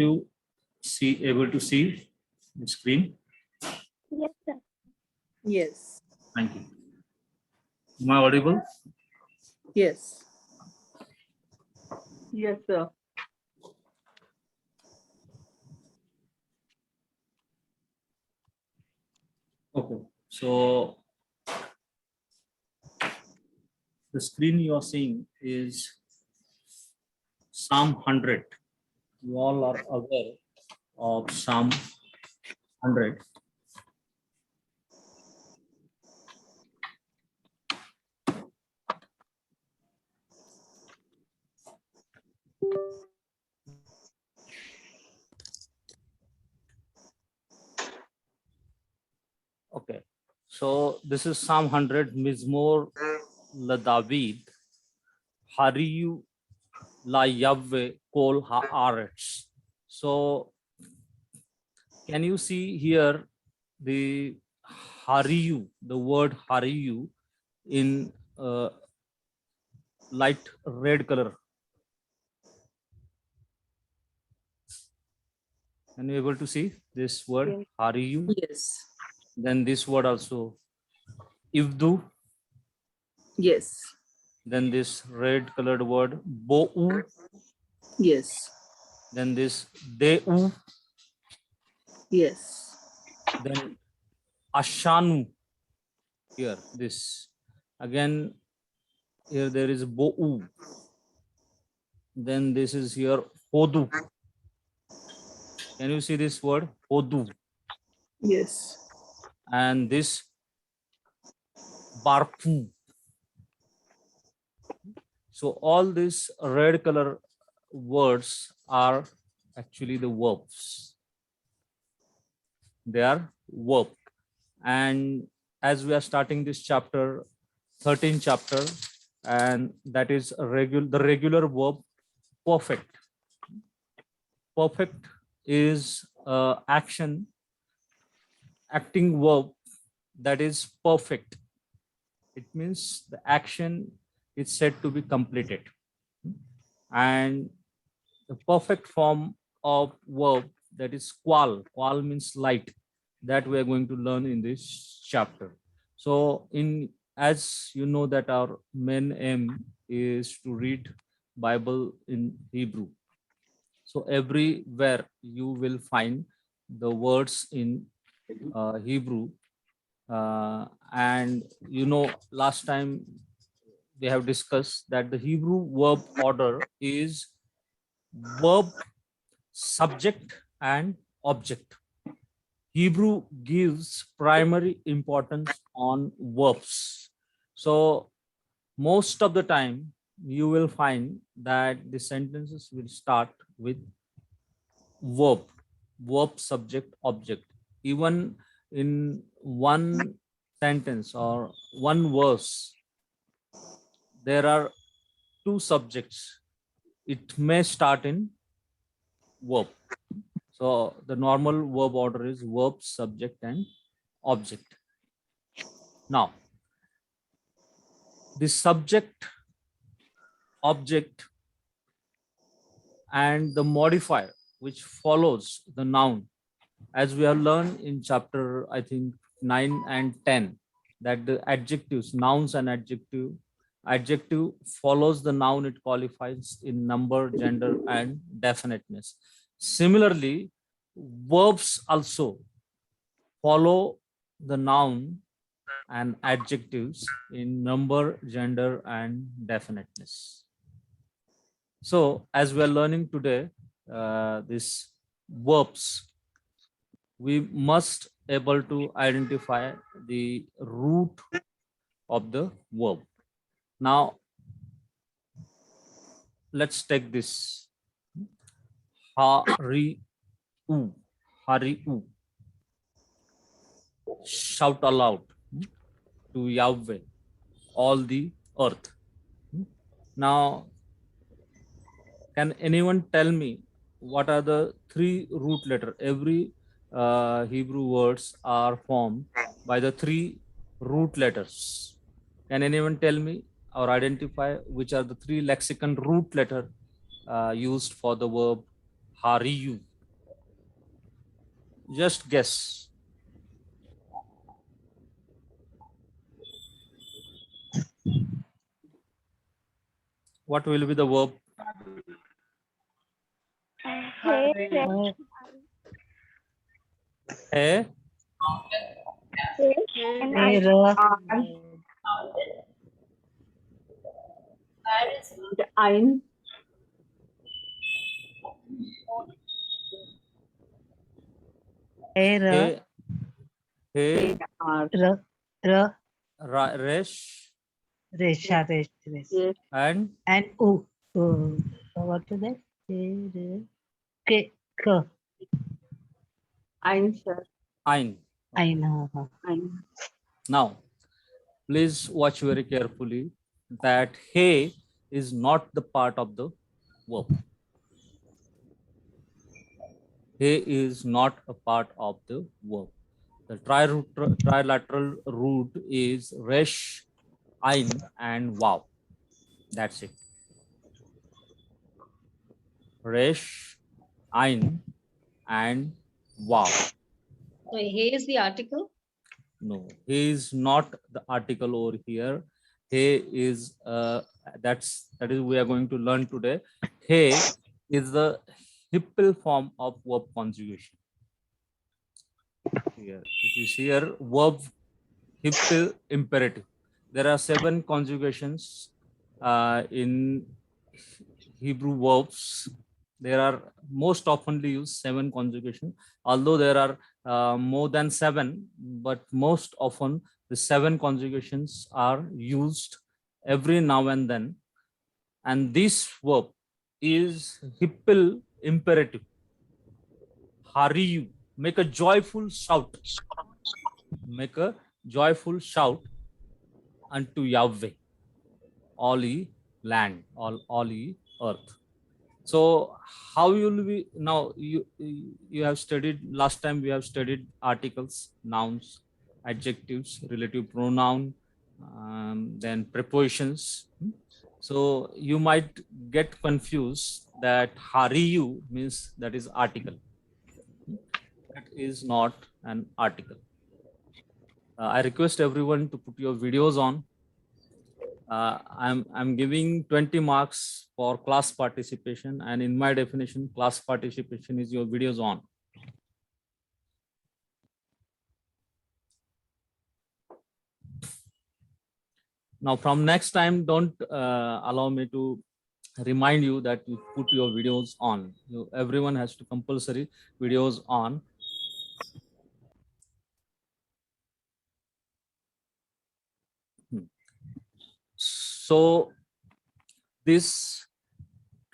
you able to see the screen? Yes, sir. Yes. Thank you. Am I audible? Yes. Yes, sir. Okay. So the screen you are seeing is Psalm 100. You all are aware of Psalm 100. Okay. So this is Psalm 100, Mizmor la David, Hariyu la Yahweh kol haaretz. So can you see here the Hariyu, the word Hariyu in light red color? Can you able to see this word Hariyu? Yes. Then this word also Ivdu. Yes. Then this red colored word Bo'u. Yes. Then this Deu. Yes. Then Ashanu. Here this again. Here there is Bo'u. Then this is here Hodu. Can you see this word Hodu? Yes. And this Barpu. So all these red color words are actually the verbs. They are verb. And as we are starting this chapter, 13th chapter, and that is the regular verb perfect. Perfect is acting verb that is perfect. It means the action is said to be completed. And the perfect form of verb, that is qual. Qual means light, that we are going to learn in this chapter. So as you know that our main aim is to read Bible in Hebrew. So everywhere you will find the words in Hebrew. And last time we have discussed that the Hebrew verb order is verb, subject, and object. Hebrew gives primary importance on verbs. So most of the time you will find that the sentences will start with verb, subject, object. Even in one sentence or one verse, there are two subjects. It may start in verb. So the normal verb order is verb, subject, and object. Now, the subject, object, and the modifier which follows the noun, as we have learned in chapter, I think, 9 and 10, that the adjectives, nouns and adjective follows the noun, it qualifies in number, gender, and definiteness. Similarly, verbs also follow the noun and adjectives in number, gender, and definiteness. So as we are learning today, these verbs, we must able to identify the root of the verb. Now, let's take this. Hari-u. Hari-u. Shout aloud to Yahweh, all the earth. Now, can anyone tell me what are the three root letters? Every Hebrew words are formed by the three root letters. Can anyone tell me or identify which are the three lexicon root letter used for the verb hariyu? Just guess. What will be the verb? Hey, The ein. hey, hey, Are. resh, Yes. and And what is that? K, K, Ein, sir. ein. I know. Ein. Now, please watch very carefully that hey is not the part of the verb. He is not a part of the verb. The trilateral root is resh, ein, and wow. That's it. Resh, ein, and wow. So he is the article. No, he is not the article over here. He is that is we are going to learn today. He is the hippal form of verb conjugation. Here, if you see here, verb hippal imperative. There are 7 conjugations in Hebrew verbs. There are most oftenly used 7 conjugation, although there are more than 7, but most often the 7 conjugations are used every now and then. And this verb is hippal imperative. Hurry you, make a joyful shout. Make a joyful shout unto Yahweh, all ye land, all ye earth. So how you will be now? You have studied last time. We have studied articles, nouns, adjectives, relative pronoun, then prepositions. So you might get confused that hariyu means that is article. That is not an article. I request everyone to put your videos on. I'm giving 20 marks for class participation, and in my definition, class participation is your videos on. Now, from next time, don't allow me to remind you that you put your videos on. Everyone has to compulsory videos on. So this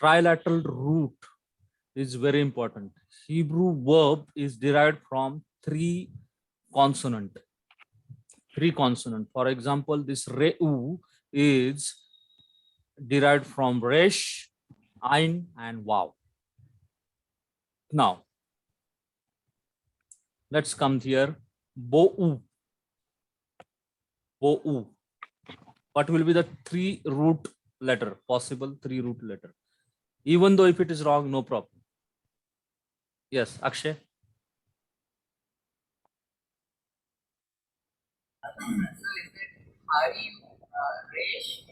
trilateral root is very important. Hebrew verb is derived from 3 consonant. 3 consonant. For example, this re'u is derived from resh, ein, and wow. Now, let's come here. Bo'u. Bo'u. What will be the 3 root letter? Possible 3 root letter. Even though if it is wrong, no problem. Yes, Akshay. So is it Hari, Resh,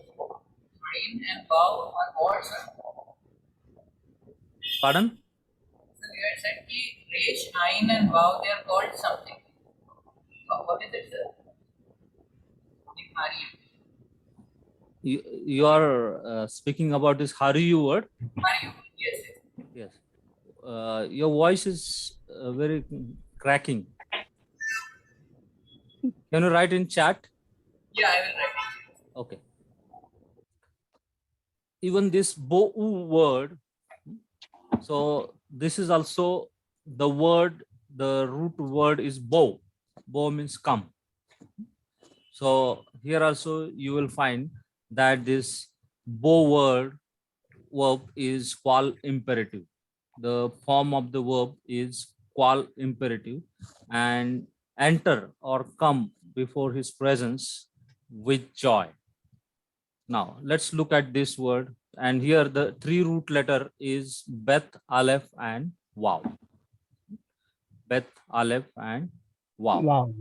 Ain, and Bow are gods? Pardon? So you had said ki Resh, Ain, and Bow they are called something. What is it, sir? The Hari. You are speaking about this Hariyu word. Hari, yes, yes. Yes. Your voice is very cracking. Can you write in chat? Yeah, I will write it. Okay. Even this bo'u word, so this is also the word, the root word is bo. Bo means come. So here also you will find that this bo word verb is qual imperative. The form of the verb is qual imperative, and enter or come before his presence with joy. Now let's look at this word, and here the 3 root letter is bet, aleph, and wow. Bet, Aleph, and Wow. Wow.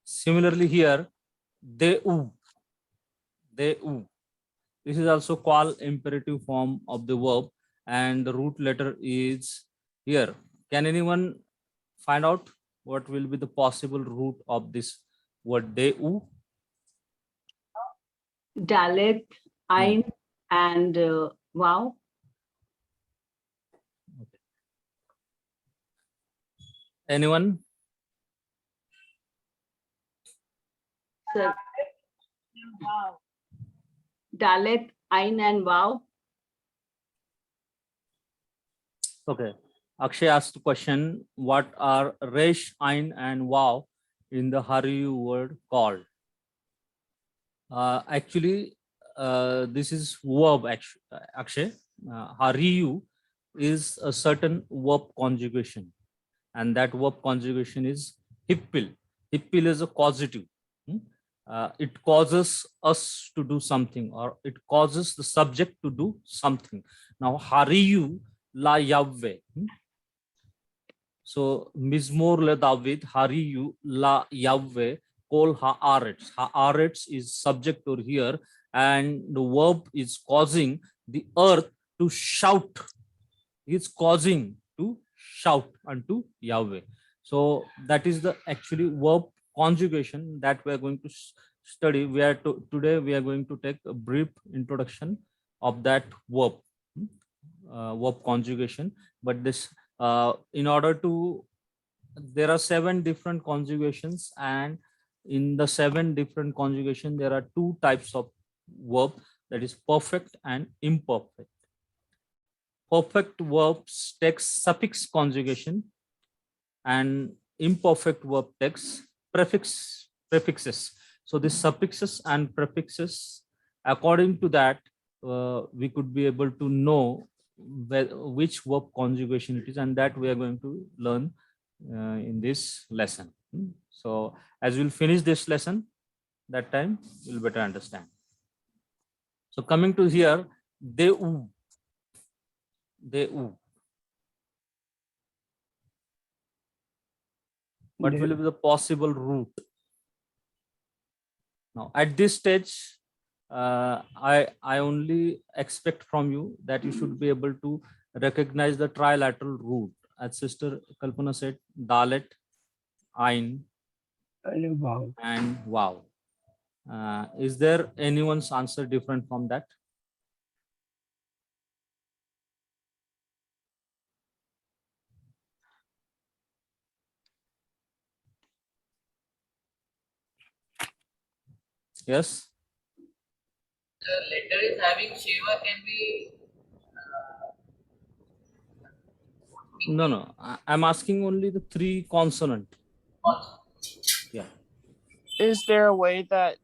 Similarly here, Deu. Deu. This is also called imperative form of the verb, and the root letter is here. Can anyone find out what will be the possible root of this word Deu? Dalet, Ein, and Wow. Anyone? So, Dalet, Ein, and Wow. Okay. Akshay asked the question, what are Resh, Ein, and Wow in the Hariyu word called? Actually, this is verb, Akshay. Hariyu is a certain verb conjugation, and that verb conjugation is hippil. Hippil is a causative. It causes us to do something, or it causes the subject to do something. Now, Hariyu la Yahweh. So, Mizmor le David, Hariyu la Yahweh, Kol haaretz. Haaretz is subject over here, and the verb is causing the earth to shout. It's causing to shout unto Yahweh. So that is the actually verb conjugation that we are going to study. Today we are going to take a brief introduction of that verb, verb conjugation. But this, in order to, there are 7 different conjugations, and in the 7 different conjugation there are 2 types of verb, that is perfect and imperfect. Perfect verbs takes suffix conjugation, and imperfect verb takes prefixes. So the suffixes and prefixes, according to that, we could be able to know which verb conjugation it is, and that we are going to learn in this lesson. So as we'll finish this lesson, that time you'll better understand. So coming to here, Deu. What will be the possible root? Now, at this stage, I only expect from you that you should be able to recognize the trilateral root. As Sister Kalpana said, Dalet, Ein, and Wow. Is there anyone's answer different from that? Yes? The letter is having Shiva can be No. I'm asking only the 3 consonant. also. Yeah. Is there a way that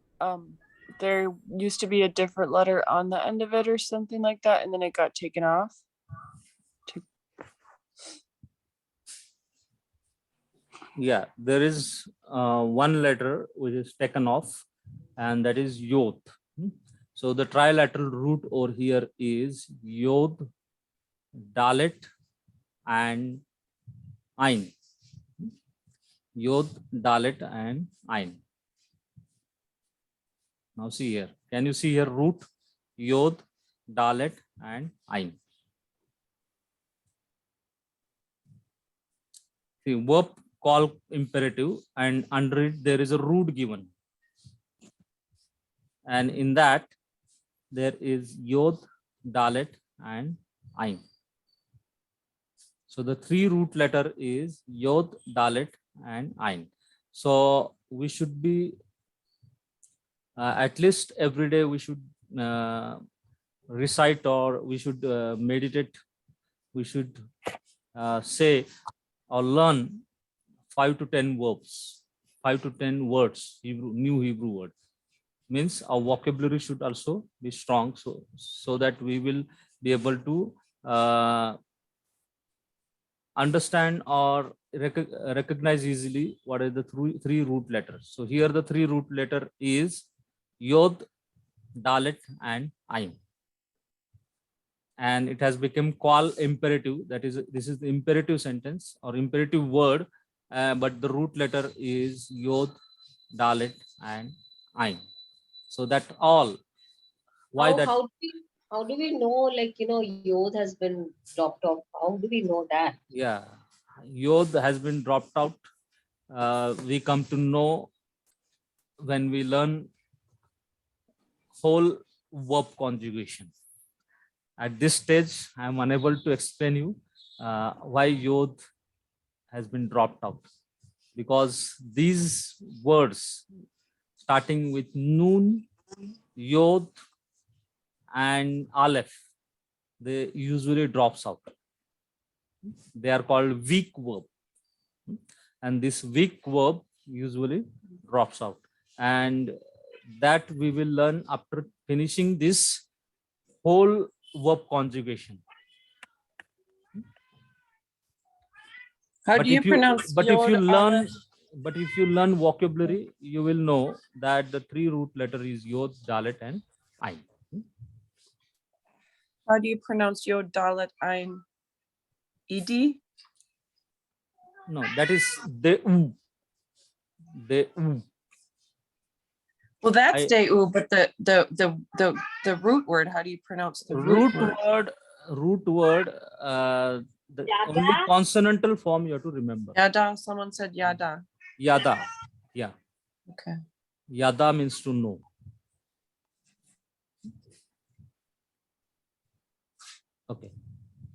there used to be a different letter on the end of it or something like that, and then it got taken off? Yeah, there is one letter which is taken off, and that is Yod. So the trilateral root over here is Yod, Dalet, and Ein. Yod, Dalet, and Ein. Now see here. Can you see here root? Yod, Dalet, and Ein. See, verb call imperative, and under it there is a root given. And in that, there is Yod, Dalet, and Ein. So the 3 root letter is Yod, Dalet, and Ein. So we should be, at least every day we should recite, or we should meditate, we should say or learn 5 to 10 verbs, 5 to 10 words, new Hebrew word. Means our vocabulary should also be strong, so that we will be able to understand or recognize easily what are the 3 root letters. So here the 3 root letter is Yod, Dalet, and Ein. and it has become qual imperative. That is, this is the imperative sentence or imperative word, but the root letter is yod, dalet, and ain. So that all. Why that? How do we know, like, yod has been dropped off? How do we know that? Yeah, yod has been dropped out. We come to know when we learn whole verb conjugation. At this stage, I am unable to explain you why yod has been dropped out, because these words starting with noon, yod, and aleph, they usually drops out. They are called weak verb, and this weak verb usually drops out, and that we will learn after finishing this whole verb conjugation. How But do you if you pronounce but if yod? you learn but if you learn vocabulary, you will know that the three root letter is yod, dalet, and ain. How do you pronounce yod, dalet, ain? Ed? No, that is de u. De u. Well, that's I- deu, but the root word. How do you pronounce the root root word? word, the only consonantal form you have to remember. Yada. Someone said yada. Yada. Yeah. Okay. Yada means to know. Okay.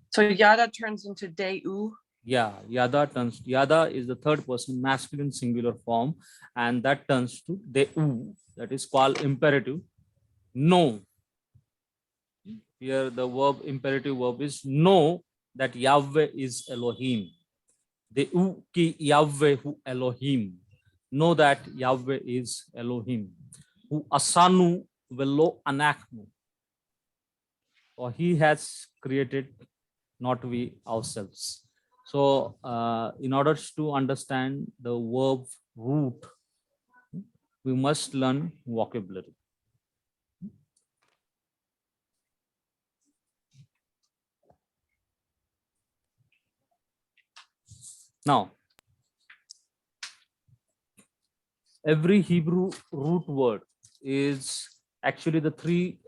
So yada turns into deu. Yeah, yada is the third person masculine singular form, and that turns to deu. That is called imperative. No. Here the verb, imperative verb is know that Yahweh is Elohim. Deu ki Yahweh hu Elohim. Know that Yahweh is Elohim. Hu asanu velo anaknu. Or he has created, not we ourselves. So in order to understand the verb root, we must learn vocabulary. Now, every Hebrew root word is actually the three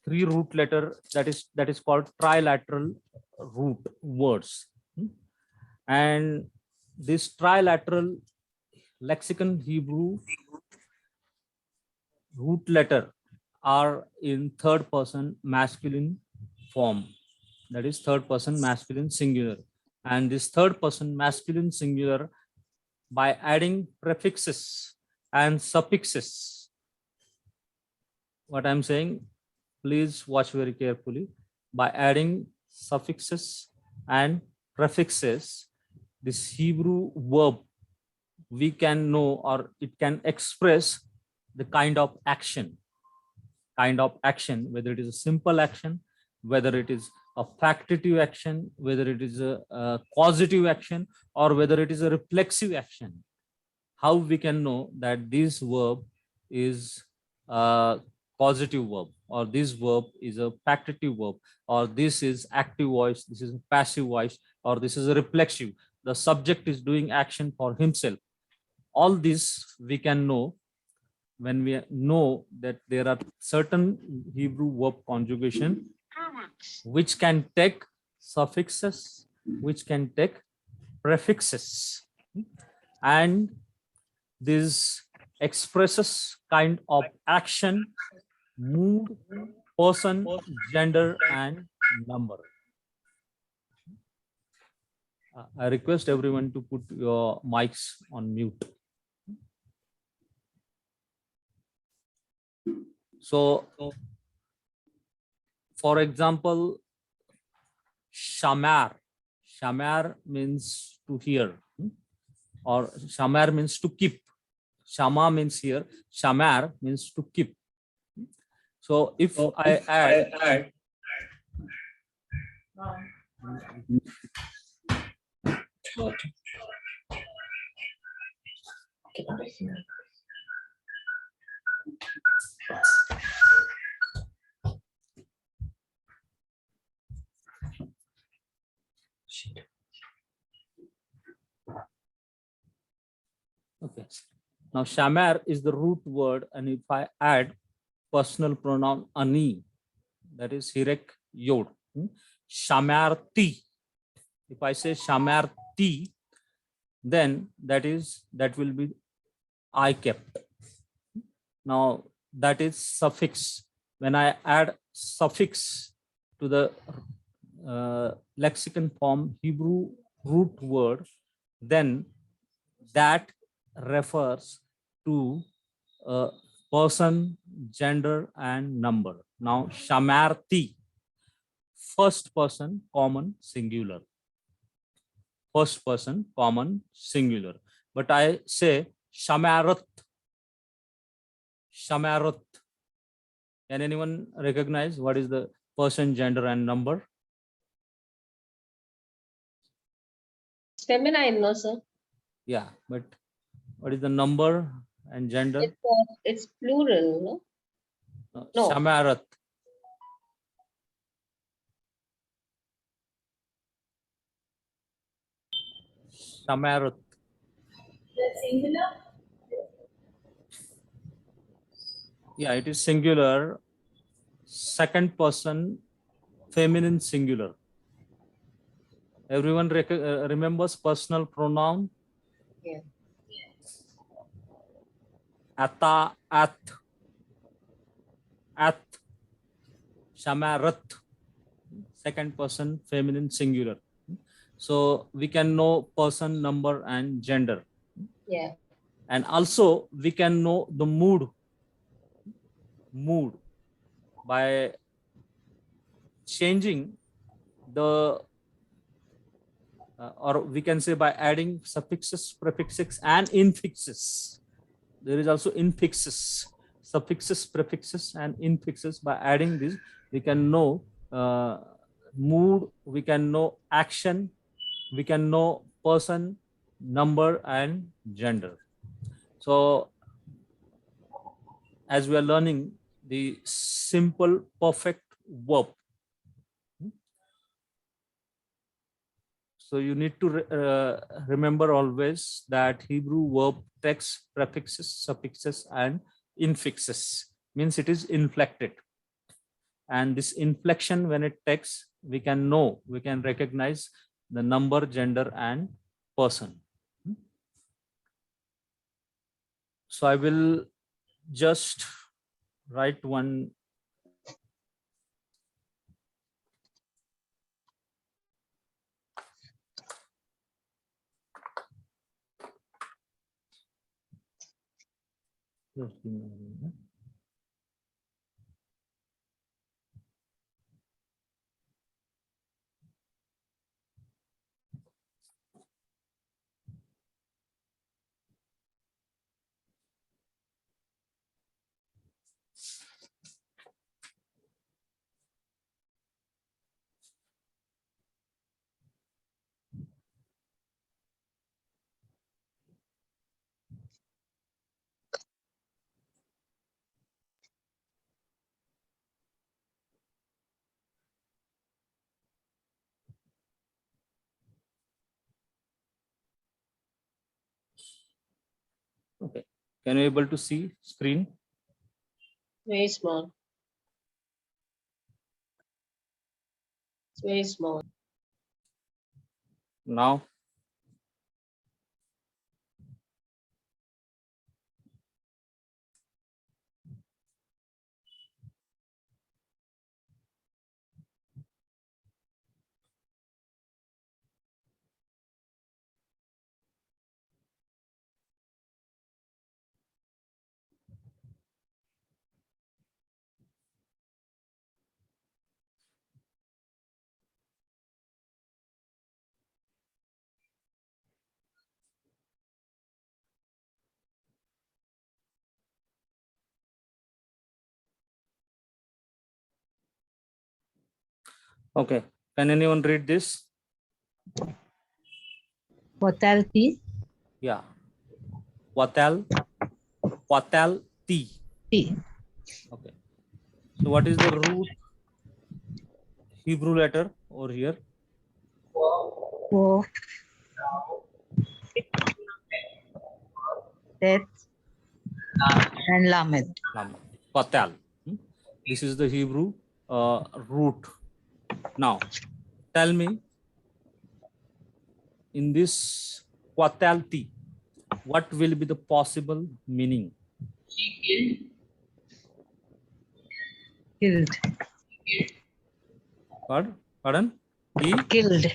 root letter that is called trilateral root words. And this trilateral lexicon Hebrew root letter are in third person masculine form, that is third person masculine singular. And this third person masculine singular, by adding prefixes and suffixes, what I'm saying, please watch very carefully, by adding suffixes and prefixes, this Hebrew verb, we can know, or it can express the kind of action, whether it is a simple action, whether it is a factitive action, whether it is a causative action, or whether it is a reflexive action. How we can know that this verb is a causative verb, or this verb is a factitive verb, or this is active voice, this is a passive voice, or this is a reflexive. The subject is doing action for himself. All this we can know when we know that there are certain Hebrew verb conjugation which can take suffixes, which can take prefixes, and this expresses kind of action, mood, person, gender, and number. I request everyone to put your mics on mute. So, for example, shamar. Shamar means to hear, or shamar means to keep. Shama means here. Shamar means to keep. So if I add Okay. Now, shamar is the root word, and if I add personal pronoun ani, that is hirek yod, shamarti. If I say shamarti, then that will be I kept. Now that is suffix. When I add suffix to the lexicon form Hebrew root word, then that refers to person, gender, and number. Now, shamarti, first person, common, singular. First person, common, singular. But I say shamarat. Shamarat. Can anyone recognize what is the person, gender, and number? Feminine, no, sir. Yeah, but what is the number and gender? It's plural, no? No. Shamarat. Shamarat. Singular. Yeah, it is singular. Second person, feminine singular. Everyone remembers personal pronoun? Yeah. Ata, at, shamarat. Second person, feminine singular. So we can know person, number, and gender. Yeah. And also we can know the mood by changing the or we can say by adding suffixes, prefixes, and infixes. There is also infixes, suffixes, prefixes, and infixes. By adding this, we can know mood, we can know action, we can know person, number, and gender. So as we are learning the simple perfect verb, so you need to remember always that Hebrew verb takes prefixes, suffixes, and infixes. Means it is inflected. And this inflection, when it takes, we can know, we can recognize the number, gender, and person. So I will just write one. Just give me a minute. Okay. Can you able to see screen? Very small. It's very small. Now, okay. Can anyone read this? Totality. Yeah. Watal T. T. Okay. So what is the root Hebrew letter over here? Wow. Ko, Tet, and Lamed. Qatal. This is the Hebrew root. Now, tell me, in this qatalti, what will be the possible meaning? She Killed. Pardon? He Killed.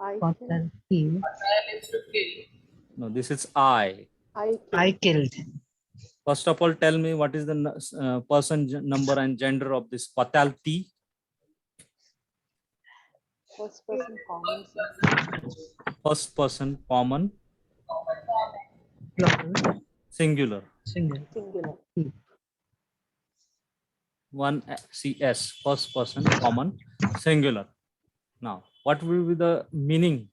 I Qatal, killed. Qatal is to kill. no, this is I. I killed. First of all, tell me what is the person number and gender of this qatalti. first person common First person common Plural. singular. Single. singular. One CS, first person common singular. Now, what will be the meaning?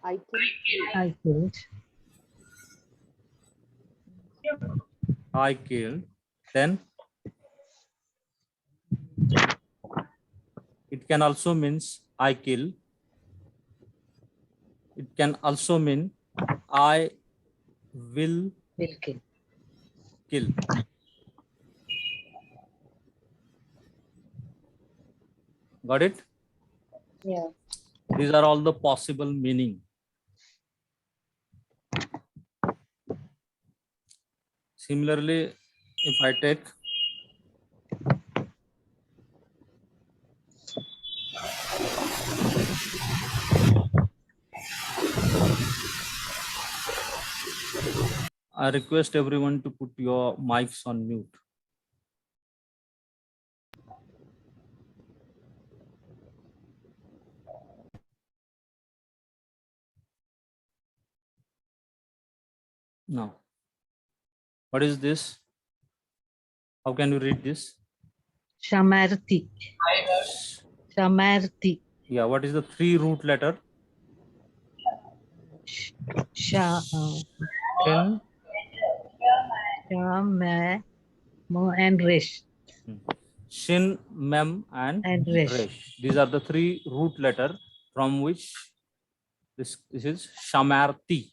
I killed. I killed. I killed. Then it can also means I kill. It can also mean I will Will kill. kill. Got it? Yeah. These are all the possible meaning. Similarly, if I take I request everyone to put your mics on mute. Now, what is this? How can you read this? Shamarti. I heard Shamarti. Yeah, what is the 3 root letter? Sha. Shin, Shama. Mo and Resh. Shin, Mem, and And Resh. Resh. These are the 3 root letter from which this is Shamarti.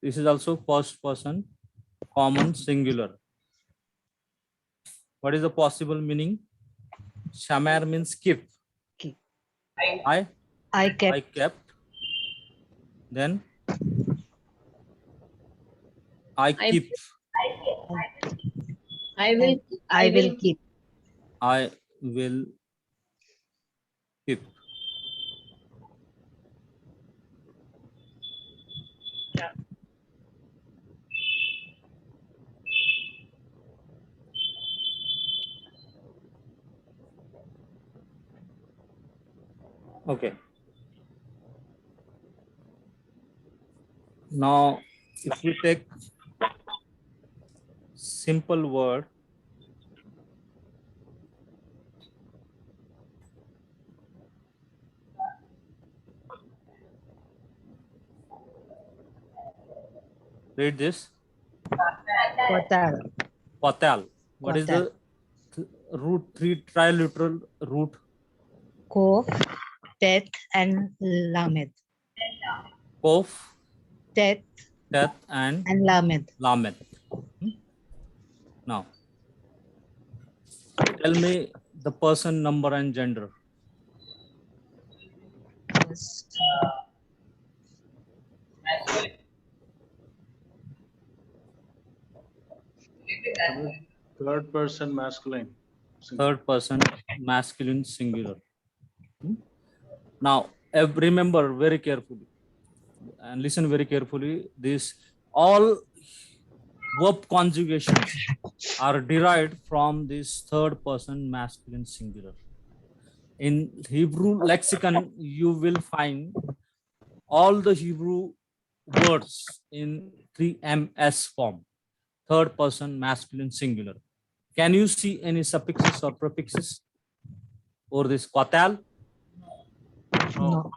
This is also first person common singular. What is the possible meaning? Shamar means keep. Keep. I I kept. kept. Then I keep. I will. I will keep. I will keep. Okay. Now, if we take simple word, read this. Qatal. Qatal. What is the root? 3 triliteral root? Ko, Tet, and Lamed. Kof, Tet Tet, and and Lamed. Lamed. Now, tell me the person number and gender. Yes. masculine. Third person masculine. Third person masculine singular. Now, remember very carefully and listen very carefully. This all verb conjugations are derived from this third person masculine singular. In Hebrew lexicon, you will find all the Hebrew words in 3ms form, third person masculine singular. Can you see any suffixes or prefixes or this qatal? No.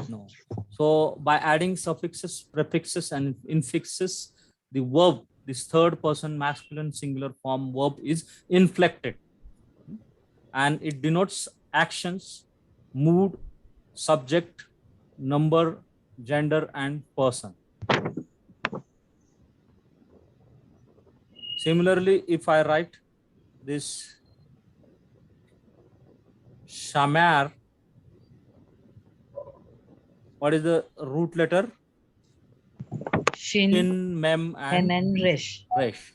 No. So by adding suffixes, prefixes, and infixes, the verb, this third person masculine singular form verb, is inflected, and it denotes actions mood, subject, number, gender, and person. Similarly, if I write this Shamar, what is the root letter? Shin, Shin, Mem, Hem, and and Resh. Resh.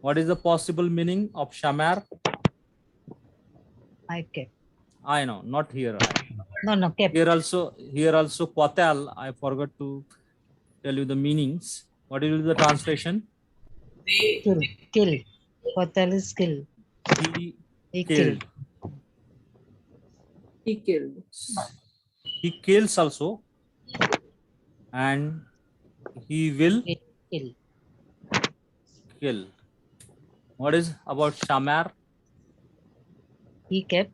What is the possible meaning of Shamar? I kept. I know, not here. No, kept. Here also, Qatal, I forgot to tell you the meanings. What is the translation? Kill. Kill. Qatal is kill. He He killed. killed. He killed. He kills also, and he will He kill. kill. What is about Shamar? He kept.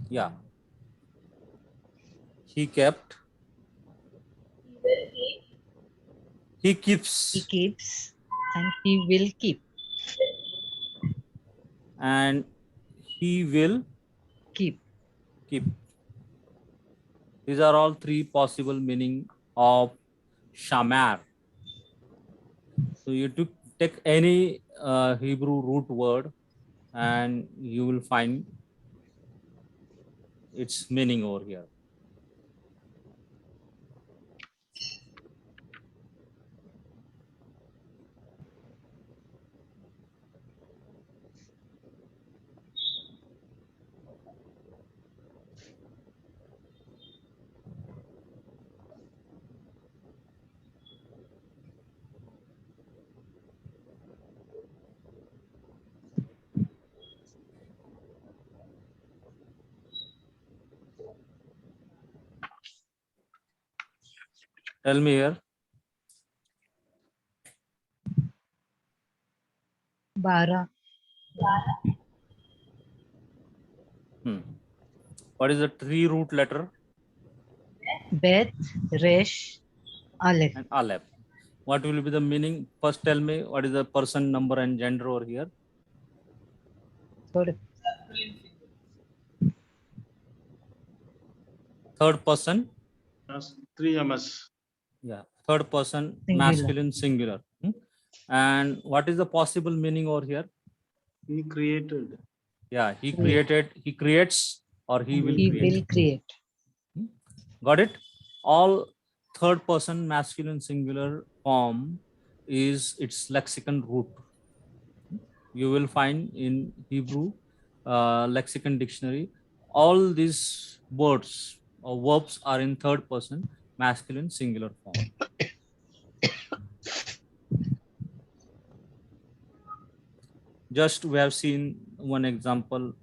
Yeah. He kept. He keeps. He keeps. And he will keep. And he will Keep. keep. These are all three possible meaning of Shamar. So you take any Hebrew root word and you will find its meaning over here. Tell me here. Bara. What is the three root letter? Bet. Resh. Aleph. And Aleph. What will be the meaning? First tell me what is the person, number, and gender over here. Third person. Three MS. Yeah. Third person, Singular. masculine, singular. And what is the possible meaning over here? He created. Yeah, he created, he creates, or he will He create. will create. Got it? All third person masculine singular form is its lexicon root. You will find in Hebrew lexicon dictionary, all these words or verbs are in third person masculine singular form. Just we have seen one example.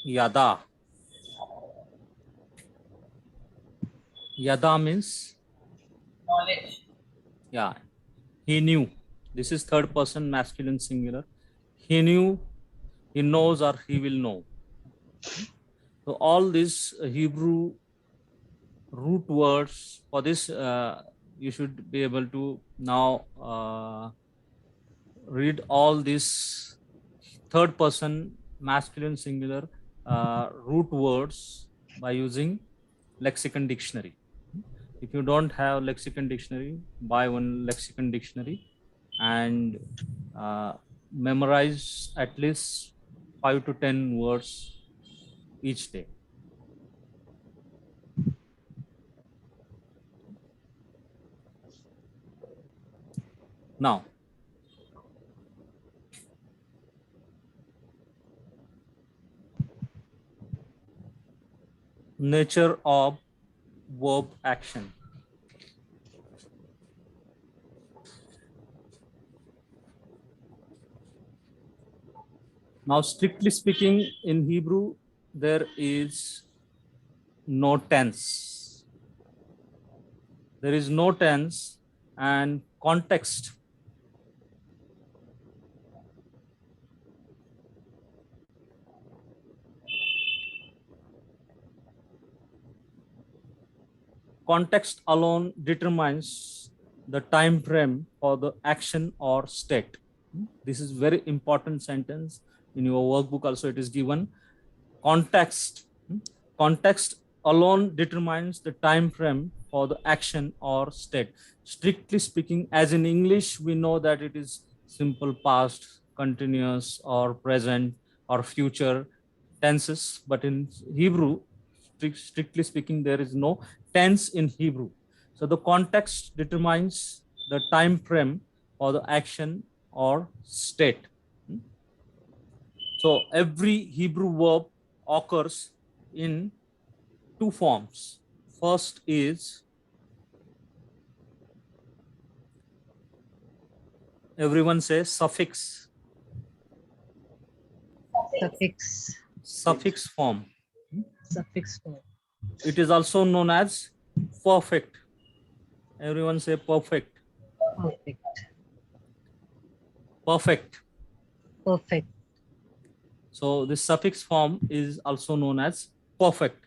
Yada. Yada means Knowledge. yeah, he knew. This is third person masculine singular. He knew, he knows, or he will know. So all these Hebrew root words for this, you should be able to now read all these third person masculine singular root words by using lexicon dictionary. If you don't have lexicon dictionary, buy one lexicon dictionary and memorize at least 5 to 10 words each day. Now, nature of verb action. Now, strictly speaking, in Hebrew, there is no tense. There is no tense and context. Context alone determines the time frame for the action or state. This is very important sentence. In your workbook also it is given. Context. Context alone determines the time frame for the action or state. Strictly speaking, as in English, we know that it is simple past, continuous, or present, or future tenses. But in Hebrew, strictly speaking, there is no tense in Hebrew. So the context determines the time frame for the action or state. So every Hebrew verb occurs in two forms. First is, everyone says suffix. Suffix. Suffix form. Suffix form. It is also known as perfect. Everyone say perfect. Perfect. Perfect. Perfect. So this suffix form is also known as perfect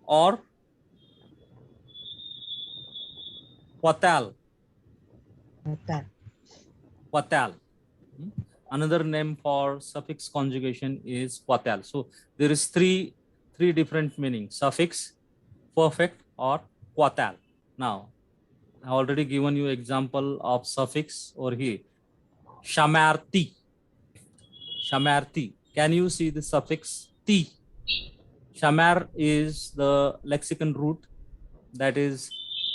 or patal. Patal. Patal. Another name for suffix conjugation is patal. So there is three different meanings: suffix, perfect, or patal. Now I already given you example of suffix over here. Shamarti. Shamarti. Can you see the suffix ti? Shamar is the lexicon root, that is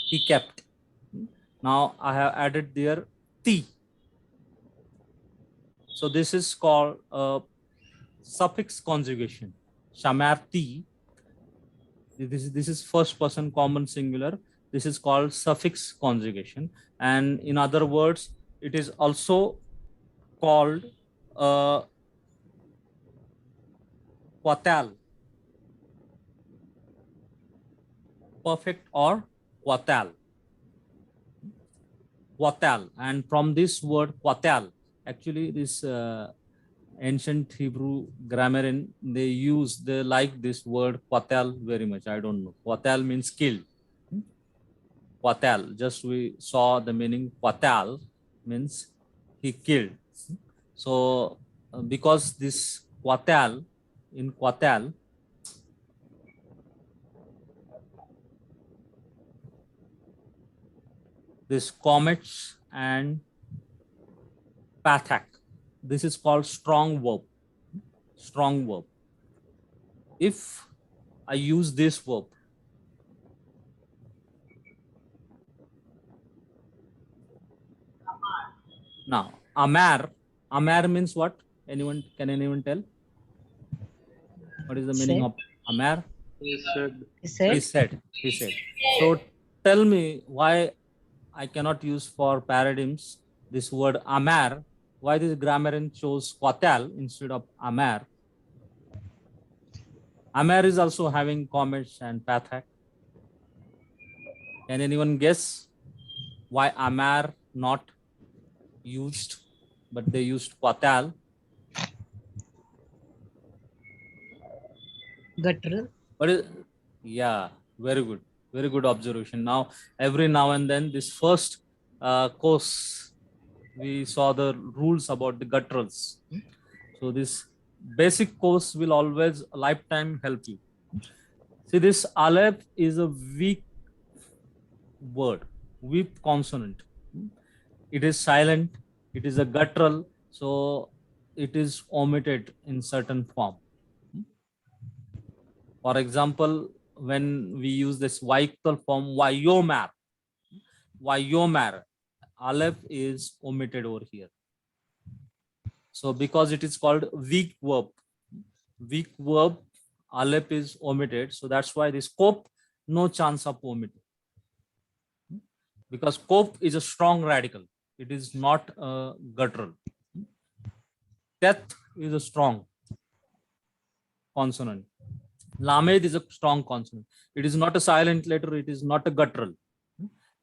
he kept. Now I have added there ti. So this is called suffix conjugation. Shamarti. This is first person common singular. This is called suffix conjugation. And in other words, it is also called patal. Perfect or patal. Patal. And from this word patal, actually this ancient Hebrew grammarian, they like this word patal very much. I don't know. Patal means kill. Patal. Just we saw the meaning. Patal means he killed. So because this patal, in patal, this comets and pathak. This is called strong verb. Strong verb. If I use this verb, now amar. Amar means what? Can anyone tell? What is the meaning of amar? He said, He said. He said. So tell me why I cannot use for paradigms this word amar. Why this grammarian chose patal instead of amar? Amar is also having comets and pathak. Can anyone guess why amar not used, but they used patal? Guttural. What is? Yeah, very good observation. Now every now and then, this first course we saw the rules about the gutturals. So this basic course will always a lifetime help you. See, this aleph is a weak word, weak consonant. It is silent. It is a guttural, so it is omitted in certain form. For example, when we use this vehicle form Vyomar, aleph is omitted over here. So because it is called weak verb, aleph is omitted. So that's why this kop, no chance of omitting. Because kop is a strong radical. It is not a guttural. Tet is a strong consonant. Lamed is a strong consonant. It is not a silent letter. It is not a guttural.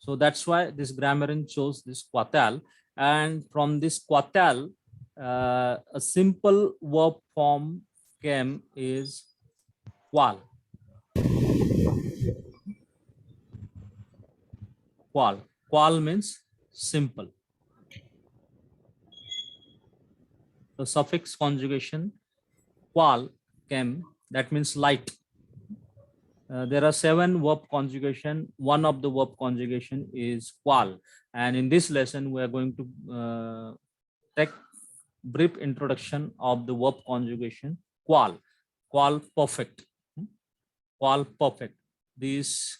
So that's why this grammarian chose this qatal. And from this qatal, a simple verb form came is qual. Qual means simple. The suffix conjugation qual chem, that means light. There are 7 verb conjugation. One of the verb conjugation is qual, and in this lesson we are going to take brief introduction of the verb conjugation qual. Qual perfect. Qual perfect. These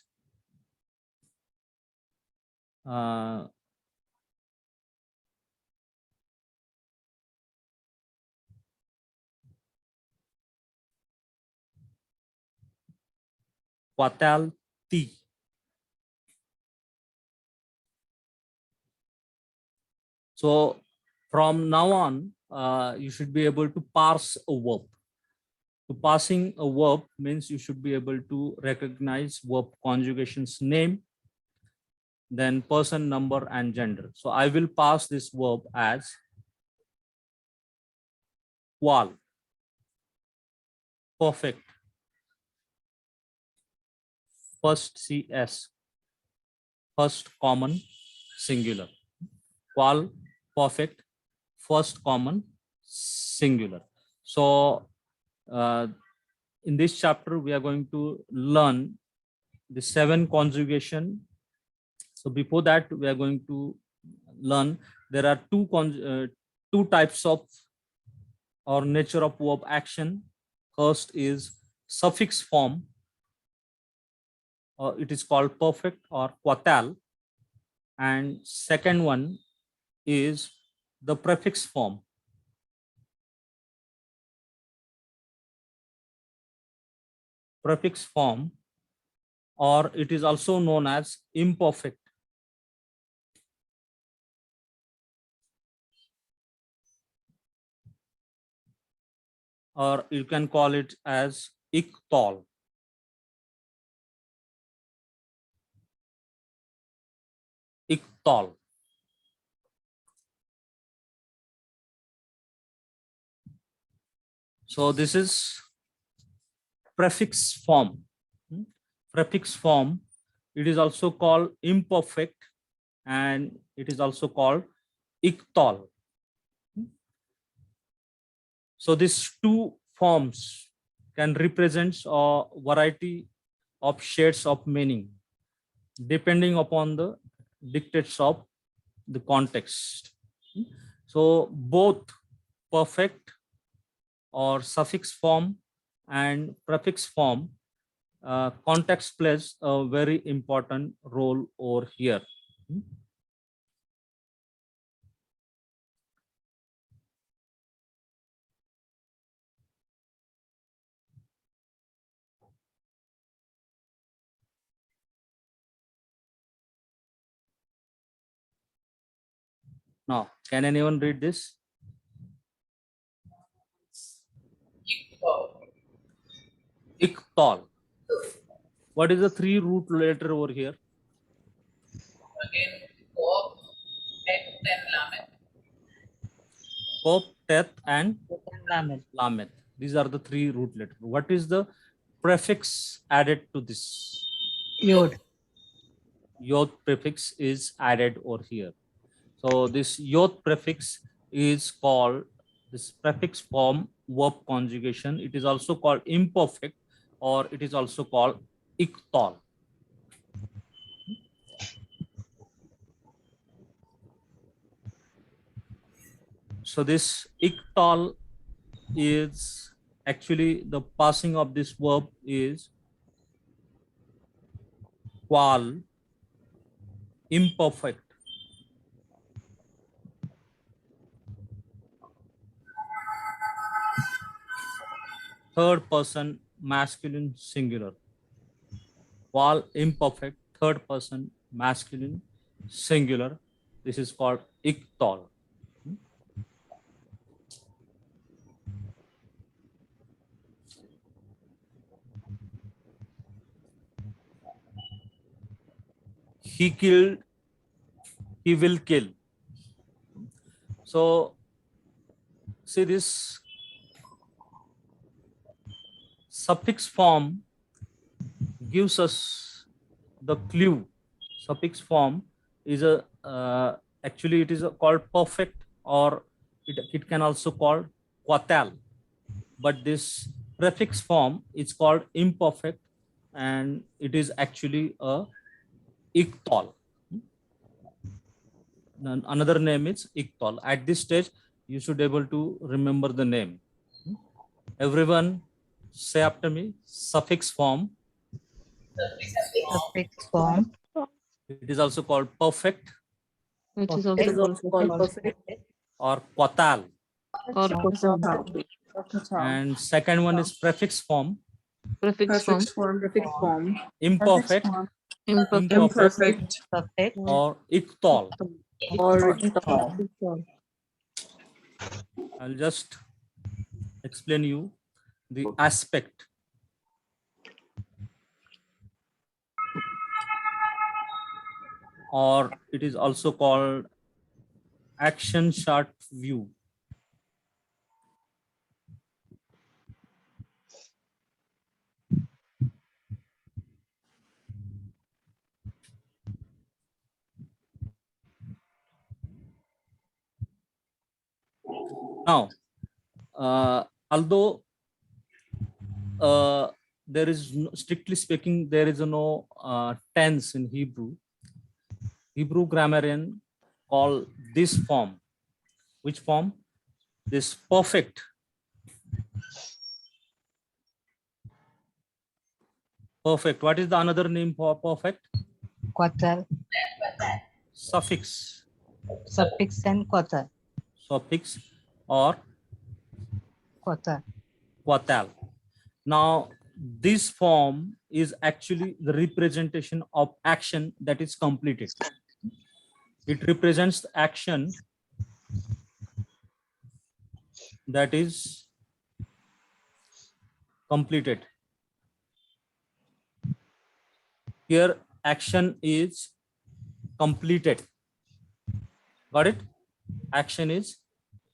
quatality. So from now on, you should be able to parse a verb. To parsing a verb means you should be able to recognize verb conjugation's name, then person, number, and gender. So I will parse this verb as qual, perfect, first CS, first common, singular. Qual, perfect, first common, singular. So in this chapter, we are going to learn the 7 conjugation. So before that, we are going to learn there are two types of or nature of verb action. First is suffix form. It is called perfect or quatal. And second one is the prefix form. Prefix form, or it is also known as imperfect. Or you can call it as iktol. Iktol. So this is prefix form. Prefix form, it is also called imperfect, and it is also called iktol. So these two forms can represent a variety of shades of meaning depending upon the dictates of the context. So both perfect or suffix form and prefix form, context plays a very important role over here. Now, can anyone read this? Iktol. What is the 3 root letter over here? Again, Kop, Tet, and Lamet. Kop, Tet, and Lamed. Lamet. These are the 3 root letters. What is the prefix added to this? Yod. Yod prefix is added over here. So this yod prefix is called this prefix form verb conjugation. It is also called imperfect, or it is also called iktol. So this iktol is actually the passing of this verb is qual imperfect. Third person masculine singular. Qual imperfect, third person masculine singular. This is called iktol. He killed, he will kill. So see, this suffix form gives us the clue. Suffix form is a Actually, it is called perfect, or it can also called quatal. But this prefix form is called imperfect, and it is actually a iktol. Another name is iktol. At this stage, you should able to remember the name. Everyone say after me, suffix form. Suffix form. It is also called perfect Which is Perfect. also called perfect or quatal. or And second one is prefix form, prefix form, imperfect, imperfect Perfect. or iktol. or I'll just explain you the aspect. Or it is also called action shot view. Now, although there is strictly speaking, there is no tense in Hebrew. Hebrew grammarian call this form. Which form? This perfect. Perfect. What is the another name for perfect? Quatal. Suffix. Suffix and quatal. Suffix or Quatal. quatal. Now, this form is actually the representation of action that is completed. It represents the action that is completed. Here, action is completed. Got it? Action is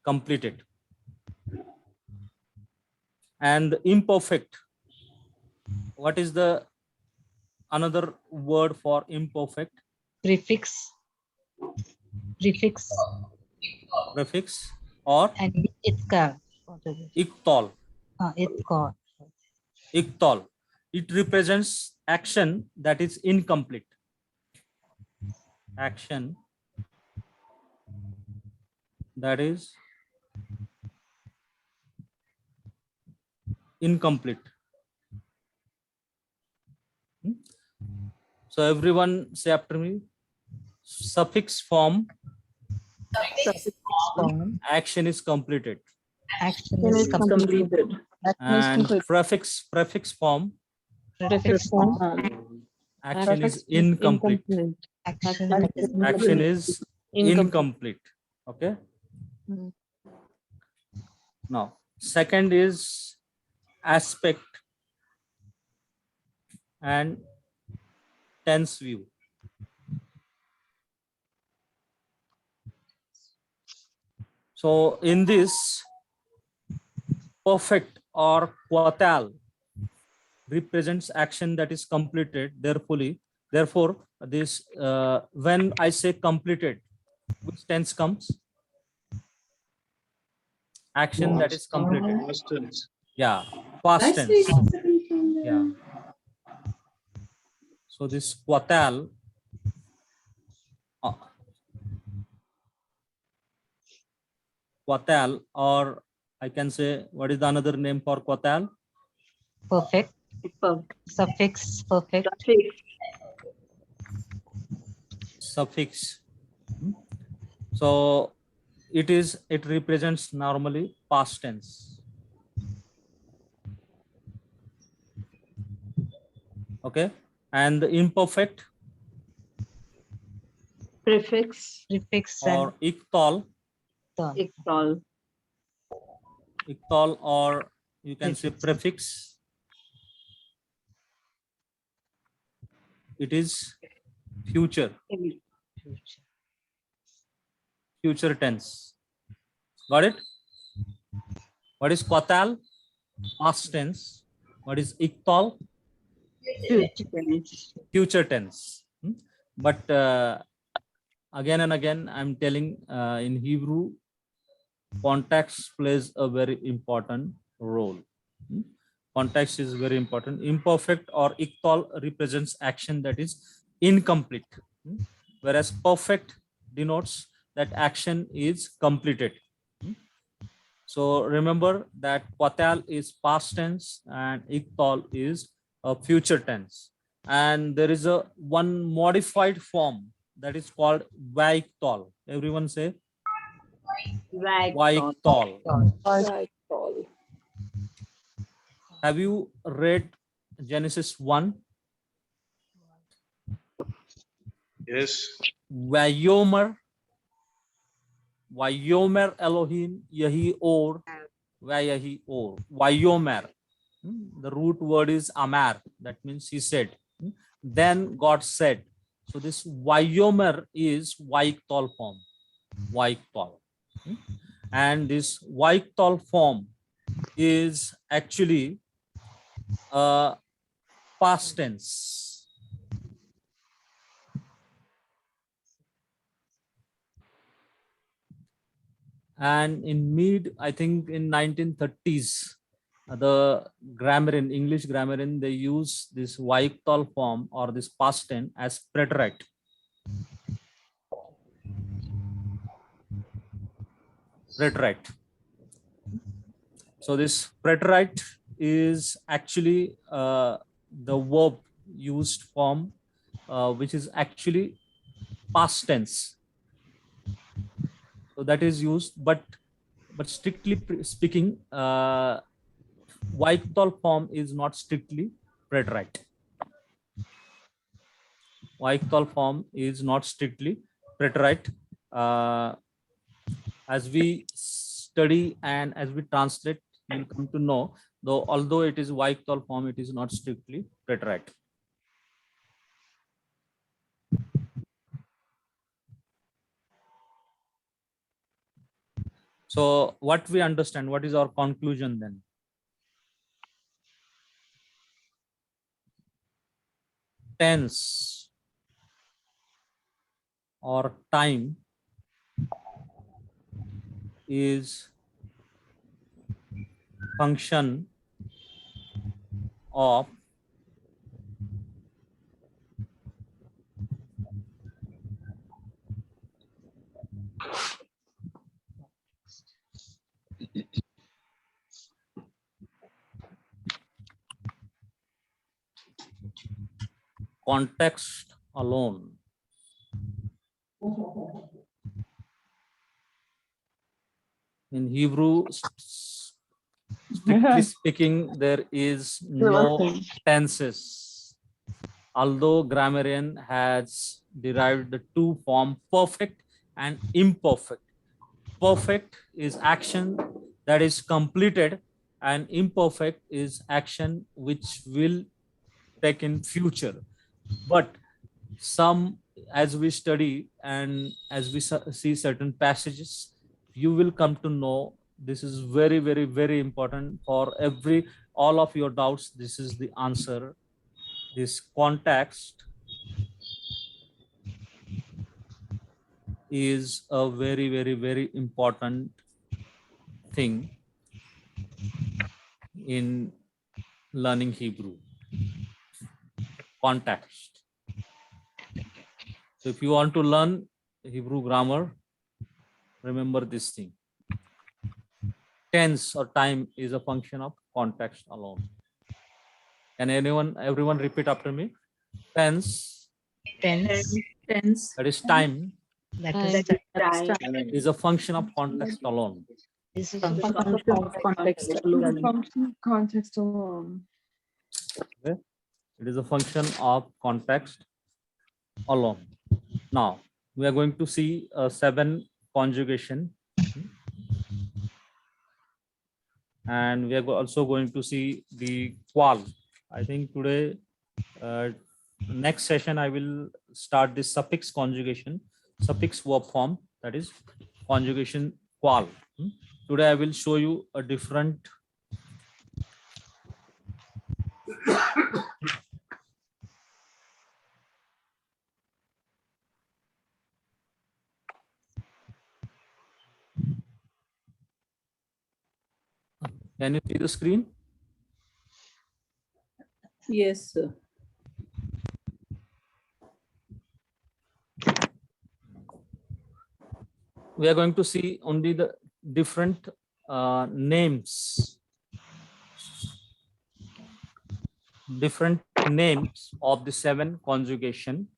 completed. And imperfect. What is the another word for imperfect? Prefix. Prefix. Prefix or And itkal. iktol. Itkal. Iktol. It represents action that is incomplete. Action that is incomplete. So everyone say after me, suffix form, Suffix form. action is completed. Action is completed. And prefix form, Prefix form. action is incomplete. Action is incomplete. Okay. Now, second is aspect and tense view. So in this, perfect or quatal represents action that is completed. Therefore, this when I say completed, which tense comes? Action that is completed. Past tense. Yeah, past tense. Yeah. So this quatal quatal, or I can say, what is the another name for quatal? Perfect. Suffix. Perfect. Suffix. So it represents normally past tense. Okay. And the imperfect Prefix. Prefix or iktol, and Iktol. or you can say prefix. It is future tense. Got it? What is quatal? Past tense. What is iktol? Future tense. But again and again, I'm telling in Hebrew, context plays a very important role. Context is very important. Imperfect or iktol represents action that is incomplete, whereas perfect denotes that action is completed. So remember that patal is past tense and iktol is a future tense. And there is a one modified form that is called vaiktol. Everyone say Right. vaiktol. Like all. Have you read Genesis 1? Yes. Vayomer Elohim Yahi Or Vayahi Or. Vayomer. The root word is Amar. That means he said. Then God said. So this Vayomer is Vaiktol form. Vaiktol. And this Vaiktol form is actually past tense. And in I think in 1930s, the grammarian, English grammarian, they use this Vaiktol form or this past tense as preterite. Preterite. So this preterite is actually the verb used form, which is actually past tense. So that is used, but strictly speaking, Vaiktol form is not strictly preterite. Vaiktol form is not strictly preterite. As we study and as we translate, you'll come to know, though although it is Vaiktol form, it is not strictly preterite. So what we understand, what is our conclusion then? Tense or time is function of context alone. In Hebrew, strictly speaking, there is no tenses. Although grammarian has derived the two forms perfect and imperfect. Perfect is action that is completed and imperfect is action which will take in future. But some, as we study and as we see certain passages, you will come to know this is very, very, very important for all of your doubts. This is the answer. This context is a very, very, very important thing in learning Hebrew. Context. So if you want to learn Hebrew grammar, remember this thing. Tense or time is a function of context alone. Can everyone repeat after me? Tense. Tense. That is time. That Time. is Is a function of context alone. This is Function of context alone. Function of context alone. Okay? It is a function of context alone. Now we are going to see 7 conjugation, and we are also going to see the qual. I think today, next session, I will start this suffix conjugation, suffix verb form, that is conjugation qual. Today I will show you a different Can you see the screen? Yes, sir. We are going to see only the different names of the 7 conjugation,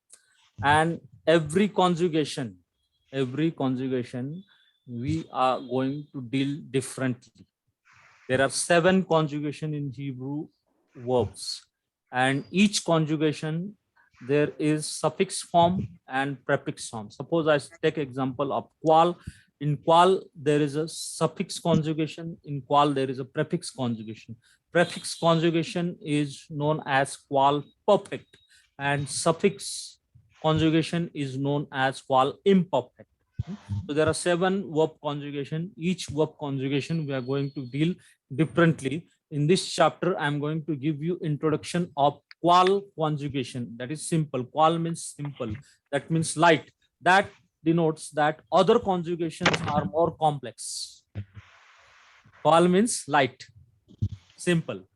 and every conjugation we are going to deal differently. There are 7 conjugation in Hebrew verbs, and each conjugation there is suffix form and prefix form. Suppose I take example of qual. In qual there is a suffix conjugation. In qual there is a prefix conjugation. Prefix conjugation is known as qual perfect, and suffix conjugation is known as qual imperfect. So there are 7 verb conjugation. Each verb conjugation we are going to deal differently. In this chapter, I'm going to give you introduction of qual conjugation. That is simple. Qual means simple. That means light. That denotes that other conjugations are more complex. Qual means light, simple.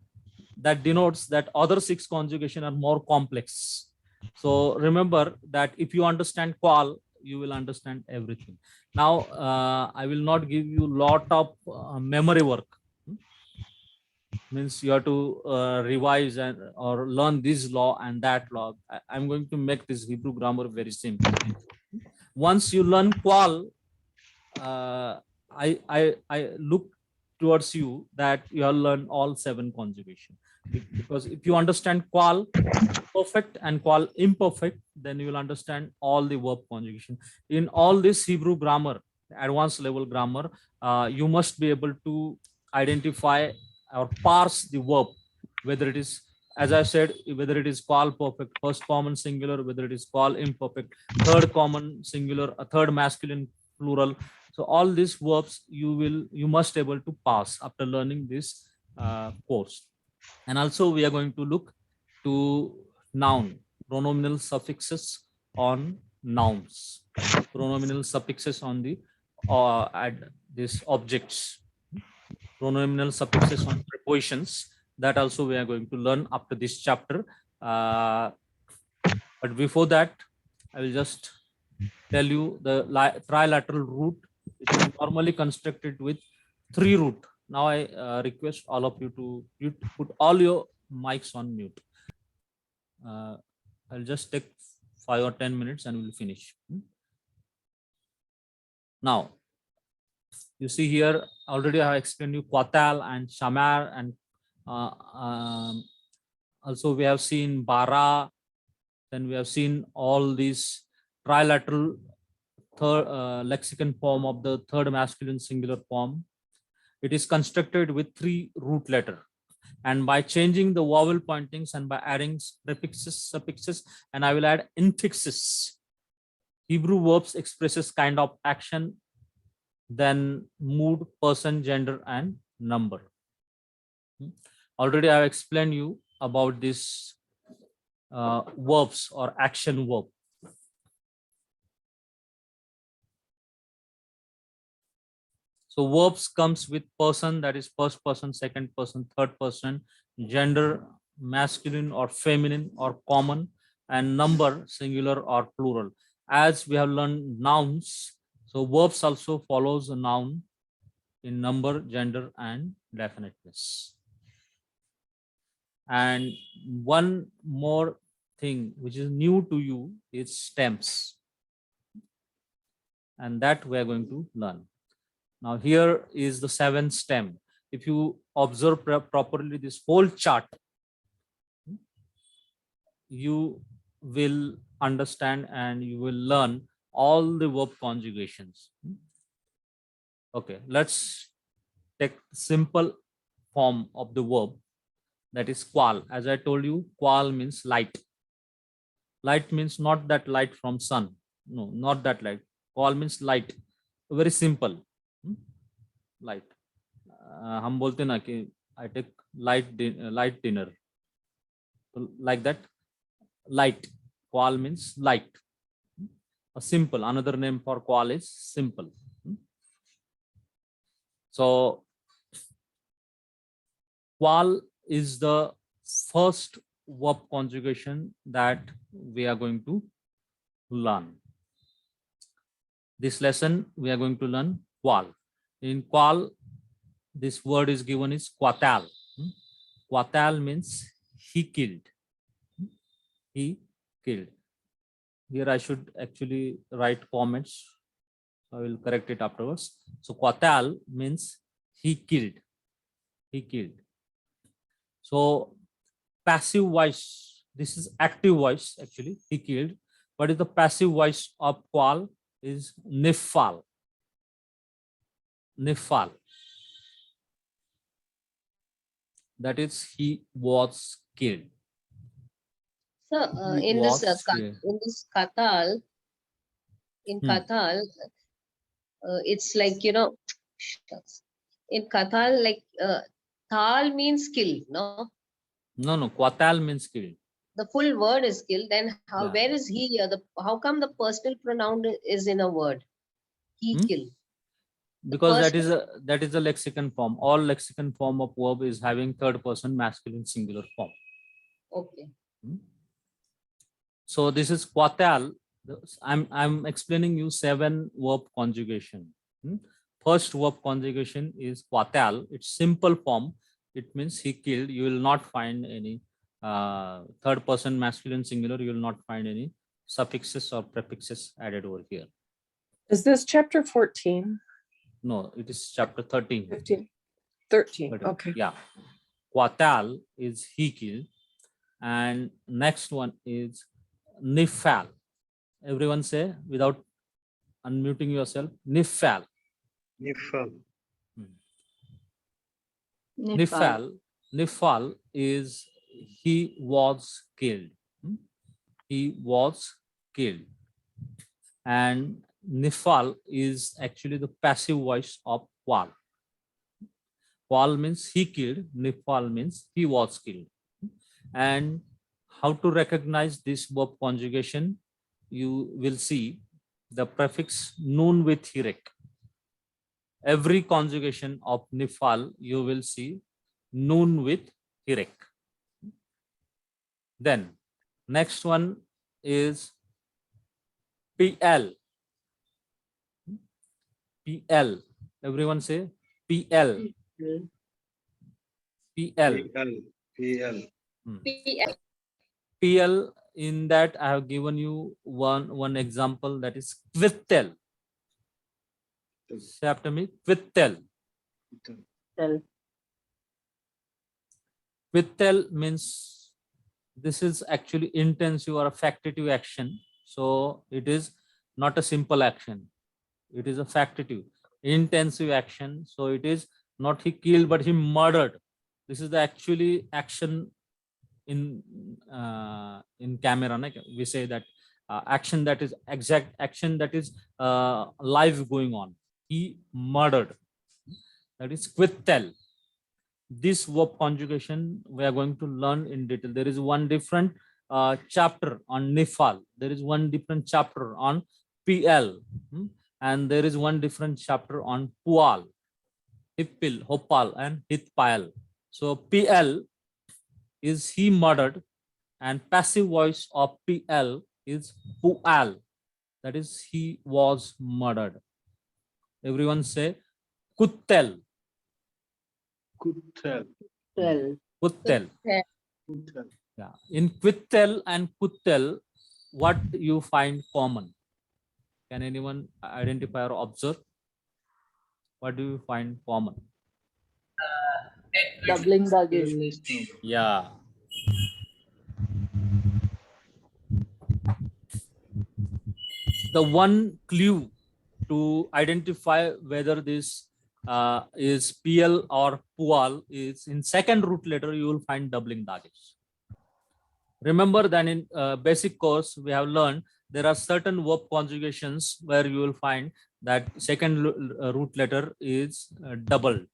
That denotes that other 6 conjugation are more complex. So remember that if you understand qual, you will understand everything. Now, I will not give you lot of memory work. Means you have to revise and or learn this law and that law. I'm going to make this Hebrew grammar very simple. Once you learn qual, I look towards you that you have learned all 7 conjugation. Because if you understand qual perfect and qual imperfect, then you will understand all the verb conjugation. In all this Hebrew grammar, advanced level grammar, you must be able to identify or parse the verb, whether it is, as I said, whether it is qual perfect, first common singular, whether it is qual imperfect, third common singular, a third masculine plural. So all these verbs you must able to pass after learning this course. And also we are going to look to noun, pronominal suffixes on nouns, pronominal suffixes on the add these objects, pronominal suffixes on prepositions. That also we are going to learn after this chapter. But before that, I will just tell you the trilateral root. It is normally constructed with 3 root. Now I request all of you to put all your mics on mute. I'll just take 5 or 10 minutes and we'll finish. Now, you see here already I have explained you Qatal and Shamar, and also we have seen Bara. Then we have seen all these trilateral third lexicon form of the third masculine singular form. It is constructed with 3 root letter, and by changing the vowel pointings and by adding prefixes, suffixes, and I will add infixes, Hebrew verbs expresses kind of action, then mood, person, gender, and number. Already I have explained you about this verbs or action verb. So verbs comes with person, that is first person, second person, third person, gender, masculine or feminine or common, and number, singular or plural. As we have learned nouns, so verbs also follows a noun in number, gender, and definiteness. And one more thing which is new to you is stems, and that we are going to learn. Now here is the 7th stem. If you observe properly this whole chart, you will understand and you will learn all the verb conjugations. Okay, let's take simple form of the verb, that is qual. As I told you, qual means light. Light means not that light from sun. No, not that light. Qual means light. Very simple. Light. हम बोलते ना कि I take light dinner. Like that. Light. Qual means light. A simple. Another name for qual is simple. So Qual is the first verb conjugation that we are going to learn. This lesson we are going to learn qual. In qual, this word is given is quatal. Quatal means he killed. He killed. Here I should actually write comments. I will correct it afterwards. So quatal means he killed. He killed. So passive voice, this is active voice actually, he killed. What is the passive voice of qual? Is nifal. Nifal. That is, he was killed. So He in this was killed. katal, in Hmm. katal, it's like, you know, shucks. In katal, like tal means kill, no? No, no, quatal means killed. The full word is kill. Then how? Yeah. Where is he? How come the personal pronoun is in a word? He Hmm? kill. Because that Personal- is a lexicon form. All lexicon form of verb is having third person masculine singular form. Okay. So this is quatal. I'm explaining you 7 verb conjugation. First verb conjugation is quatal. It's simple form. It means he killed. You will not find any third person masculine singular. You will not find any suffixes or prefixes added over here. Is this chapter 14? No, it is chapter 13. 15? 13. 13. Okay. Yeah. Quatal is he killed. And next one is nifal. Everyone say without unmuting yourself. Nifal. Nifal. Nifal. Nifal is he was killed. He was killed. And nifal is actually the passive voice of qual. Qual means he killed. Nifal means he was killed. And how to recognize this verb conjugation? You will see the prefix nun with hirek. Every conjugation of nifal, you will see nun with hirek. Then next one is PL. PL. Everyone say PL. PL. PL. PL, in that I have given you one example, that is quittel. Say after me, quittel. Quittel means this is actually intensive or a factitive action. So it is not a simple action. It is a factitive, intensive action. So it is not he killed, but he murdered. This is the actually action in camera. We say that action that is exact action that is live going on. He murdered. That is quittel. This verb conjugation we are going to learn in detail. There is one different chapter on nifal. There is one different chapter on PL. And there is one different chapter on pual, hippil, hopal, and hitpal. So PL is he murdered, and passive voice of PL is pual. That is he was murdered. Everyone say kuttel. Kuttel. Kuttel. Yeah. In quittel and kuttel, what you find common? Can anyone identify or observe? What do you find common? Doubling baggage. Yeah. The one clue to identify whether this is PL or pual is in second root letter, you will find doubling baggage. Remember that in basic course, we have learned there are certain verb conjugations where you will find that second root letter is doubled.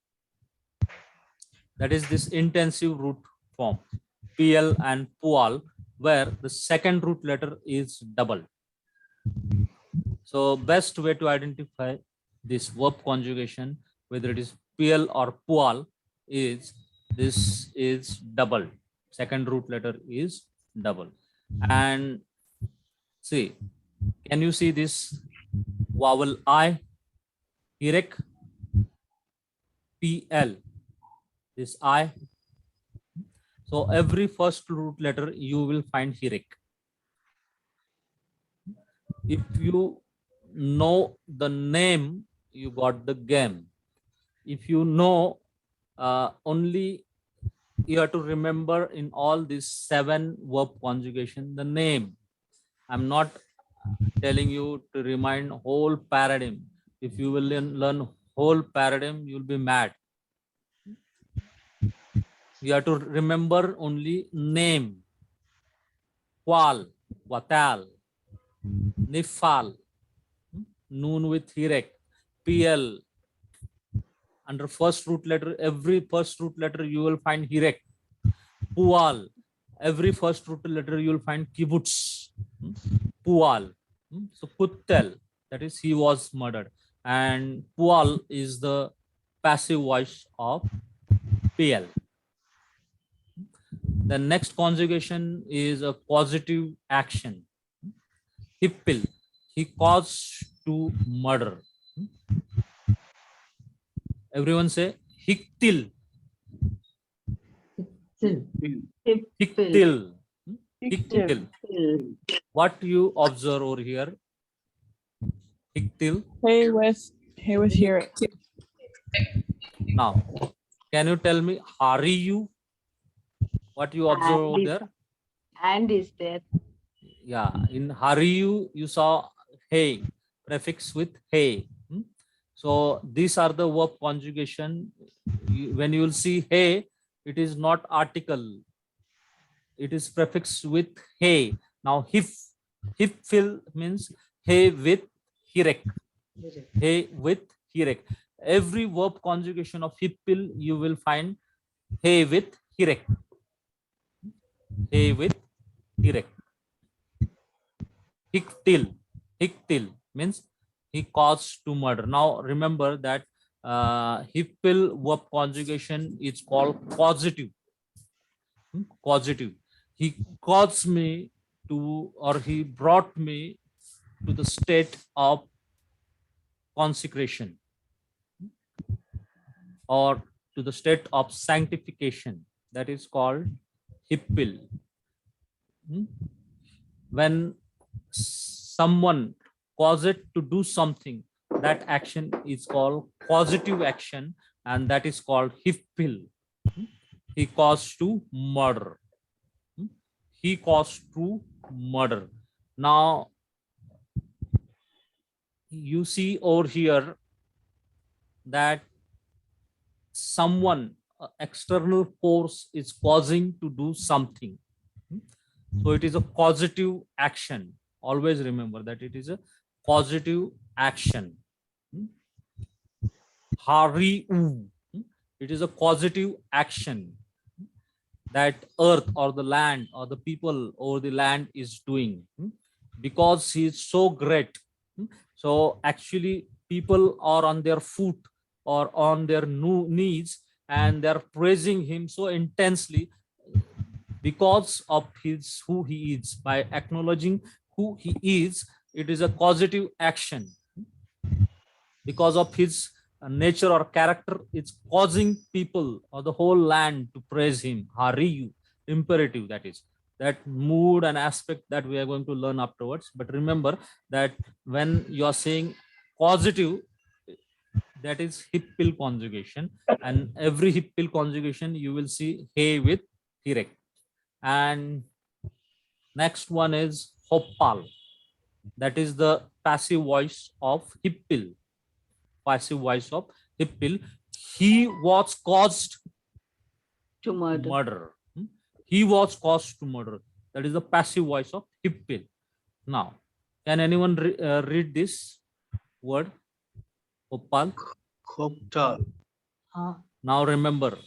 That is this intensive root form, PL and pual, where the second root letter is doubled. So best way to identify this verb conjugation, whether it is PL or pual, is This is double. Second root letter is double. And see, can you see this vowel I? Hirek, PL. This I. So every first root letter you will find Hirek. If you know the name, you got the game. If you know only, you have to remember in all these 7 verb conjugation the name. I'm not telling you to remind whole paradigm. If you will learn whole paradigm, you'll be mad. You have to remember only name. Qual, Watal, Nifal, Noon with Hirek, PL. Under first root letter, every first root letter you will find Hirek. Pual, every first root letter you will find Kibbutz. Pual. So Kuttel, that is he was murdered. And Pual is the passive voice of PL. The next conjugation is a positive action. Hippil, he caused to murder. Everyone say Hiktil. Hiktil. Hiktil. What you observe over here? Hiktil. Hey with hearing. Now, can you tell me hurry you? What you observe over there? And is there. Yeah, in hurry you saw hey, prefix with hey. So these are the verb conjugation. When you will see hey, it is not article. It is prefixed with hey. Now hifil means hey with hirek. Hey with hirek. Every verb conjugation of hippil you will find hey with hirek. Hey with hirek. Hiktil means he caused to murder. Now remember that hippil verb conjugation is called causative. Causative. He caused me to, or he brought me to the state of consecration or to the state of sanctification. That is called hippil. When someone causes to do something, that action is called causative action, and that is called hippil. He caused to murder. He caused to murder. Now you see over here that someone, external force is causing to do something. So it is a causative action. Always remember that it is a causative action. Hari, it is a causative action that earth or the land or the people over the land is doing, because he is so great. So actually people are on their foot or on their knees and they're praising him so intensely because of his who he is. By acknowledging who he is, it is a causative action. Because of his nature or character, it's causing people or the whole land to praise him. Hariyu, imperative, that is. That mood and aspect that we are going to learn afterwards. But remember that when you are saying causative, that is hippil conjugation. And every hippil conjugation, you will see he with hirek. And next one is hoppal. That is the passive voice of hippil. Passive voice of hippil. He was caused To murder. He was caused to murder. That is the passive voice of hippil. Now, can anyone read this word? Hoppal. Hoptal. Now remember.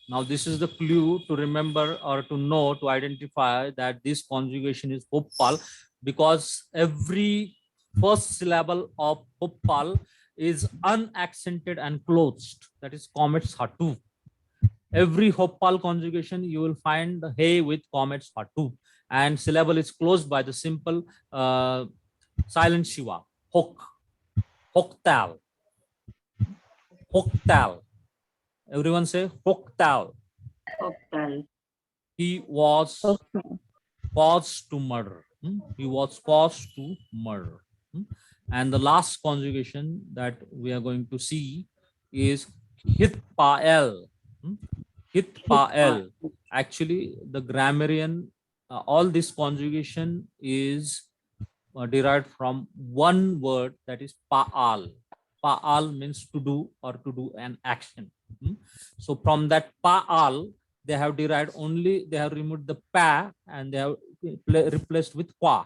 Now this is the clue to remember or to know, to identify that this conjugation is hoppal, because every first syllable of hoppal is unaccented and closed. That is comets hatu. Every Hopal conjugation, you will find the hey with comets for two, and syllable is closed by the simple silent shiva. Hok, hoktal, hoktal. Everyone say hoktal. Hoptal. He was Okay. caused to murder. He was caused to murder. And the last conjugation that we are going to see is hitpael. Hitpael. Actually, the grammarian, all this conjugation is derived from one word, that is paal. Paal means to do or to do an action. So from that paal, they have derived only, they have removed the pa and they have replaced with qua.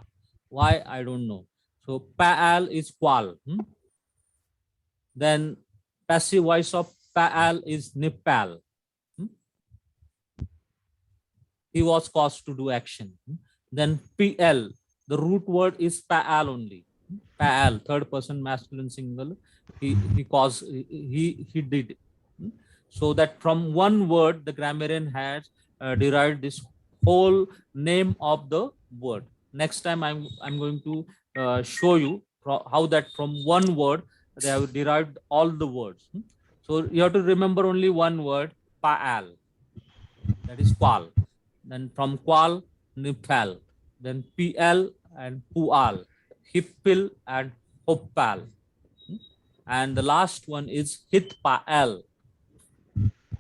Why? I don't know. So paal is qual. Then passive voice of paal is nipal. He was caused to do action. Then pl, the root word is paal only. Paal, third person masculine singular. He caused, he did. So that from one word, the grammarian has derived this whole name of the word. Next time I'm going to show you how that from one word they have derived all the words. So you have to remember only one word, paal, that is qual. Then from qual, nipal. Then pl and pual, hippil and hoppal. And the last one is hitpaal.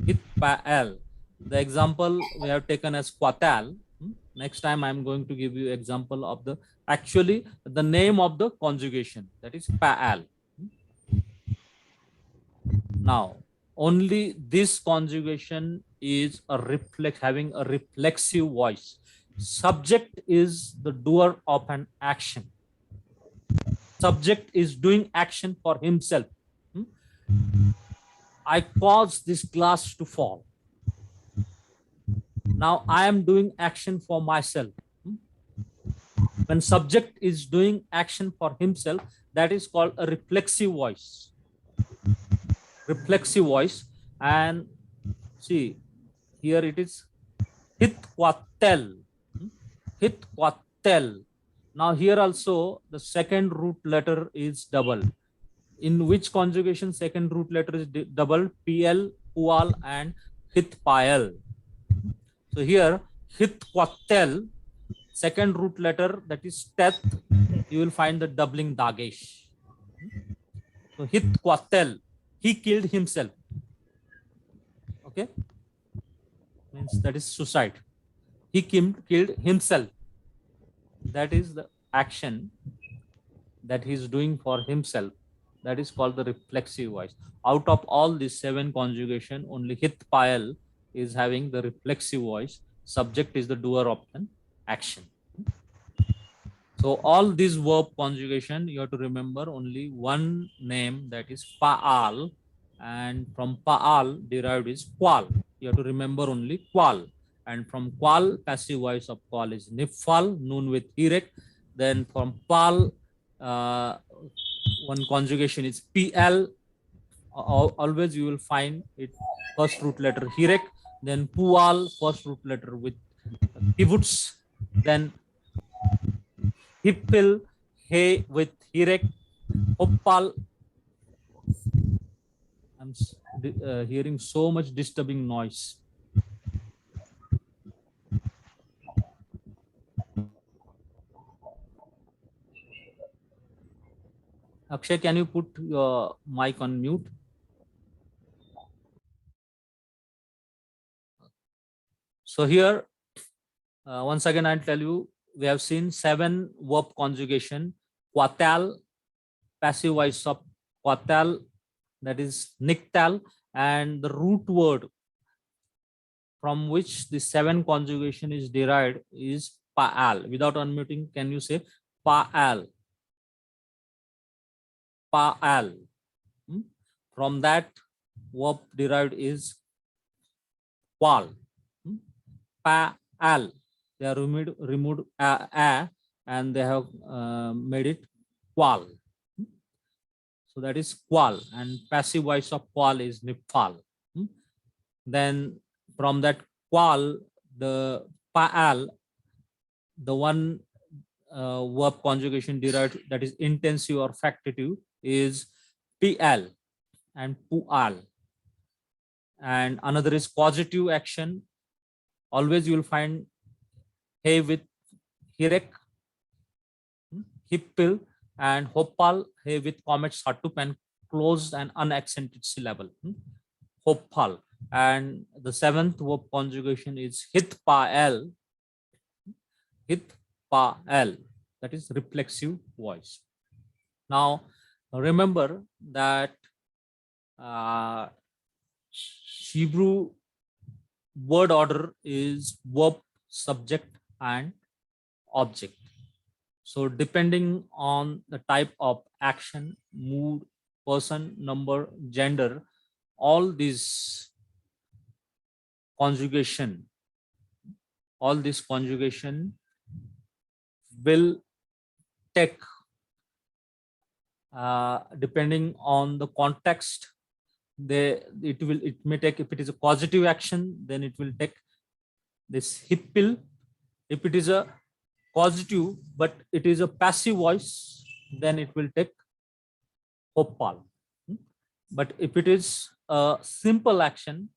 Hitpaal. The example we have taken as quatal. Next time I'm going to give you example of the actually the name of the conjugation, that is paal. Now only this conjugation is having a reflexive voice. Subject is the doer of an action. Subject is doing action for himself. I caused this glass to fall. Now I am doing action for myself. When subject is doing action for himself, that is called a reflexive voice. Reflexive voice. And see, here it is hitquatel. Hitquatel. Now here also the second root letter is double. In which conjugation second root letter is double? PL, pual, and hitpael. So here hitquatel, second root letter, that is teth, you will find the doubling dagesh. So hitquatel, he killed himself. Okay, means that is suicide. He killed himself. That is the action that he is doing for himself. That is called the reflexive voice. Out of all these 7 conjugation, only hitpael is having the reflexive voice. Subject is the doer of an action. So all these verb conjugation, you have to remember only one name, that is paal, and from paal derived is qual. You have to remember only qual. And from qual, passive voice of qual is nifal, noon with hirek. Then from pal, one conjugation is pl. Always you will find it first root letter hirek. Then pual, first root letter with pivots. Then hippil, hey with hirek. Hoppal. I'm hearing so much disturbing noise. Akshay, can you put your mic on mute? So here, once again, I'll tell you, we have seen 7 verb conjugation. Quatal, passive voice of quatal, that is nictal, and the root word from which the 7 conjugation is derived is paal. Without unmuting, can you say paal? Paal. From that, verb derived is qual. Paal. They have removed a and they have made it qual. So that is qual, and passive voice of qual is nipal. Then from that qual, the pa'al, the one verb conjugation derived that is intensive or factitive is pl and pual. And another is causative action. Always you will find he with hirek, hippil, and hopal, he with comet satup and closed and unaccented syllable. Hopal. And the seventh verb conjugation is hitpael, hitpael, that is reflexive voice. Now remember that Hebrew word order is verb, subject, and object. So depending on the type of action, mood, person, number, gender, all these conjugation will take, depending on the context, it may take, if it is a causative action, then it will take this hippil. If it is a causative but it is a passive voice, then it will take hopal. But if it is a simple action,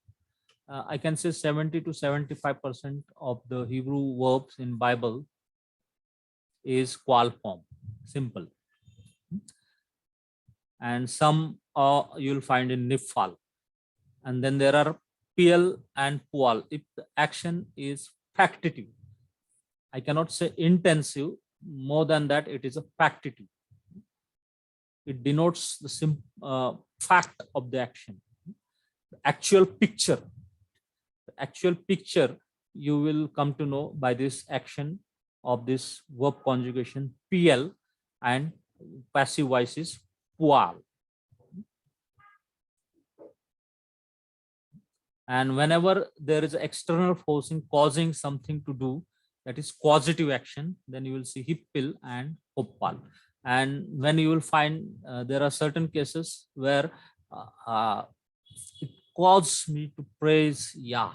I can say 70 to 75% of the Hebrew verbs in Bible is qual form, simple, and some you'll find in nifal. And then there are pl and pual. If the action is factitive, I cannot say intensive, more than that, it is a factitive. It denotes the fact of the action, the actual picture. The actual picture you will come to know by this action of this verb conjugation pl, and passive voice is pual. And whenever there is external forcing causing something to do, that is causative action, then you will see hippil and hoppal. And when you will find there are certain cases where it caused me to praise Yah.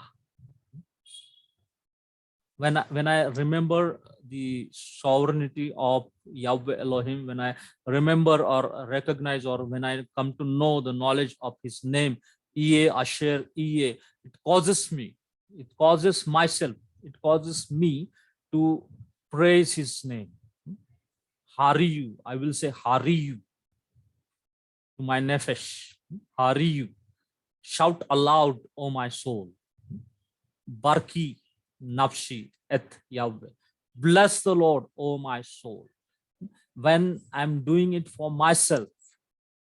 When I remember the sovereignty of Yahweh Elohim, when I remember or recognize, or when I come to know the knowledge of his name, Ie, Asher, Ie, it causes me, it causes myself, it causes me to praise his name. Hariyu, I will say Hariyu to my nefesh. Hariyu, shout aloud, O my soul. Barki nafshi et Yahweh, bless the Lord, O my soul. When I'm doing it for myself,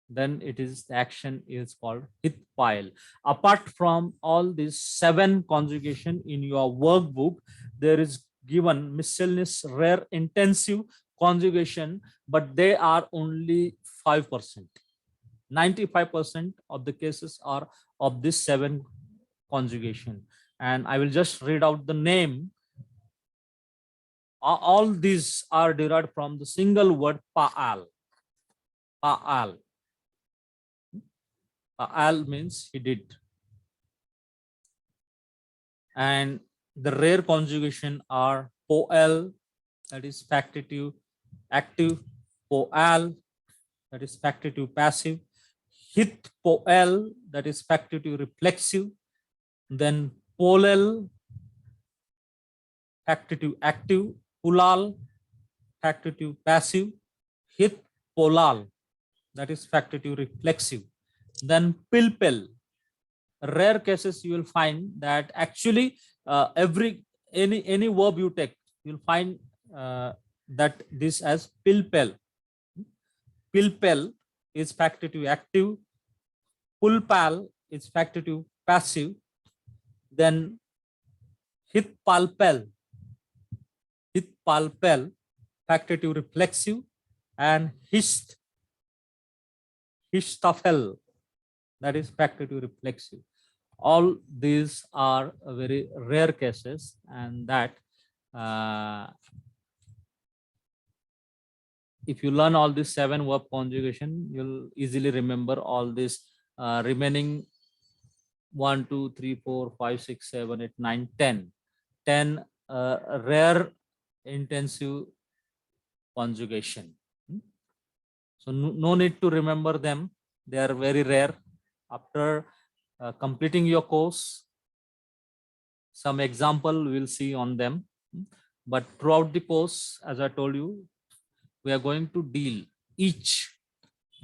then it is, the action is called hitpail. Apart from all these 7 conjugation in your workbook, there is given miscellaneous rare intensive conjugation, but they are only 5%. 95% of the cases are of this 7 conjugation. And I will just read out the name. All these are derived from the single word pa'al. Pa'al. Pa'al means he did. And the rare conjugation are poel, that is factitive active, poal, that is factitive passive, hit poel, that is factitive reflexive, then polel, factitive active, pulal, factitive passive, hit polal, that is factitive reflexive, then pilpel. Rare cases you will find that actually any verb you take, you'll find that this as pilpel. Pilpel is factitive active, pulpal is factitive passive, then hitpalpel, factitive reflexive, and histafel, that is factitive reflexive. All these are very rare cases, and that if you learn all these 7 verb conjugation, you'll easily remember all these remaining 1, 2, 3, 4, 5, 6, 7, 8, 9, 10. 10 rare intensive conjugation. So no need to remember them. They are very rare. After completing your course, some example we'll see on them. But throughout the course, as I told you, we are going to deal each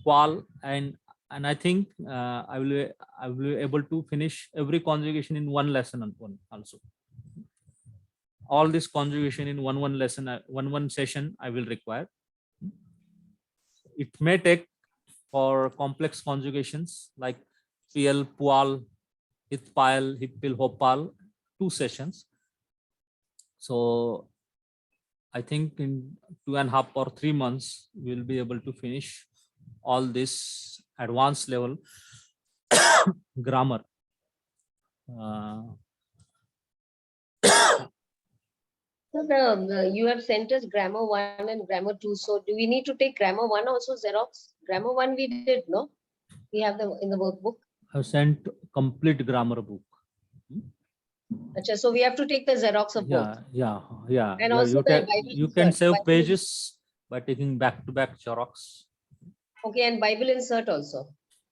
qual, and I think I will be able to finish every conjugation in one lesson on one also. All this conjugation in one lesson, one session I will require. It may take for complex conjugations like PL, PUAL, HITPIL, HITPIL, HOPAL, 2 sessions. So I think in 2.5 or 3 months, we'll be able to finish all this advanced level grammar. So you have sent us grammar 1 and grammar 2. So do we need to take grammar 1 also, Xerox? Grammar 1 we did, no? We have them in the workbook. I've sent complete grammar book. Achha, so we have to take the Xerox of both. Yeah. And also you the can, Bible you can insert. save Bible- pages by taking back-to-back Xerox. Okay, and Bible insert also.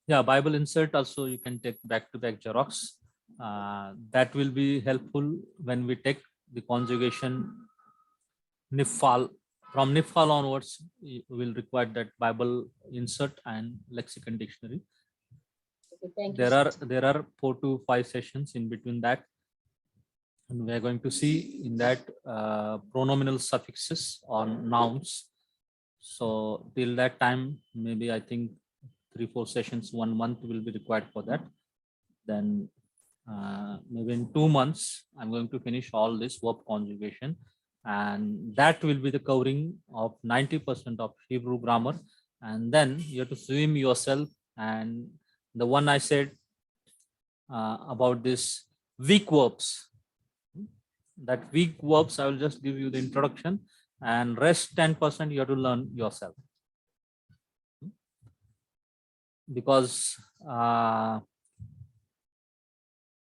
Yeah, Bible insert also you can take back-to-back Xerox. That will be helpful when we take the conjugation NIFAL. From NIFAL onwards, we will require that Bible insert and lexicon dictionary. Okay, thank you. There are 4 to 5 sessions in between that, and we are going to see in that pronominal suffixes on nouns. So till that time, maybe I think 3-4 sessions, 1 month will be required for that. Then maybe in 2 months, I'm going to finish all this verb conjugation, and that will be the covering of 90% of Hebrew grammar. And then you have to swim yourself. And the one I said about this weak verbs, that weak verbs, I will just give you the introduction, and rest 10% you have to learn yourself. Because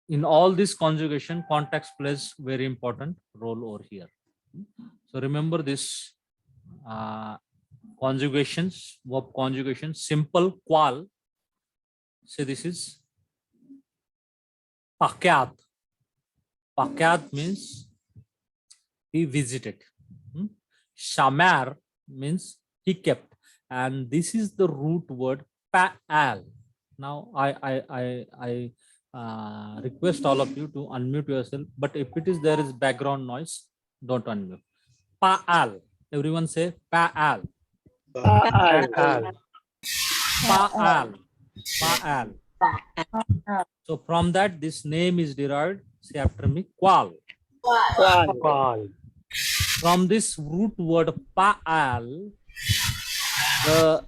in all this conjugation, context plays very important role over here. So remember this conjugations, verb conjugation, simple qual. Say this is pakyat. Pakyat means he visited. Shamar means he kept. And this is the root word pa'al. Now I request all of you to unmute yourself, but if it is there is background noise, don't unmute. Pa'al. Everyone say pa'al. Pa'al. Pa'al. So from that, this name is derived. Say after me, qual. From this root word pa'al, the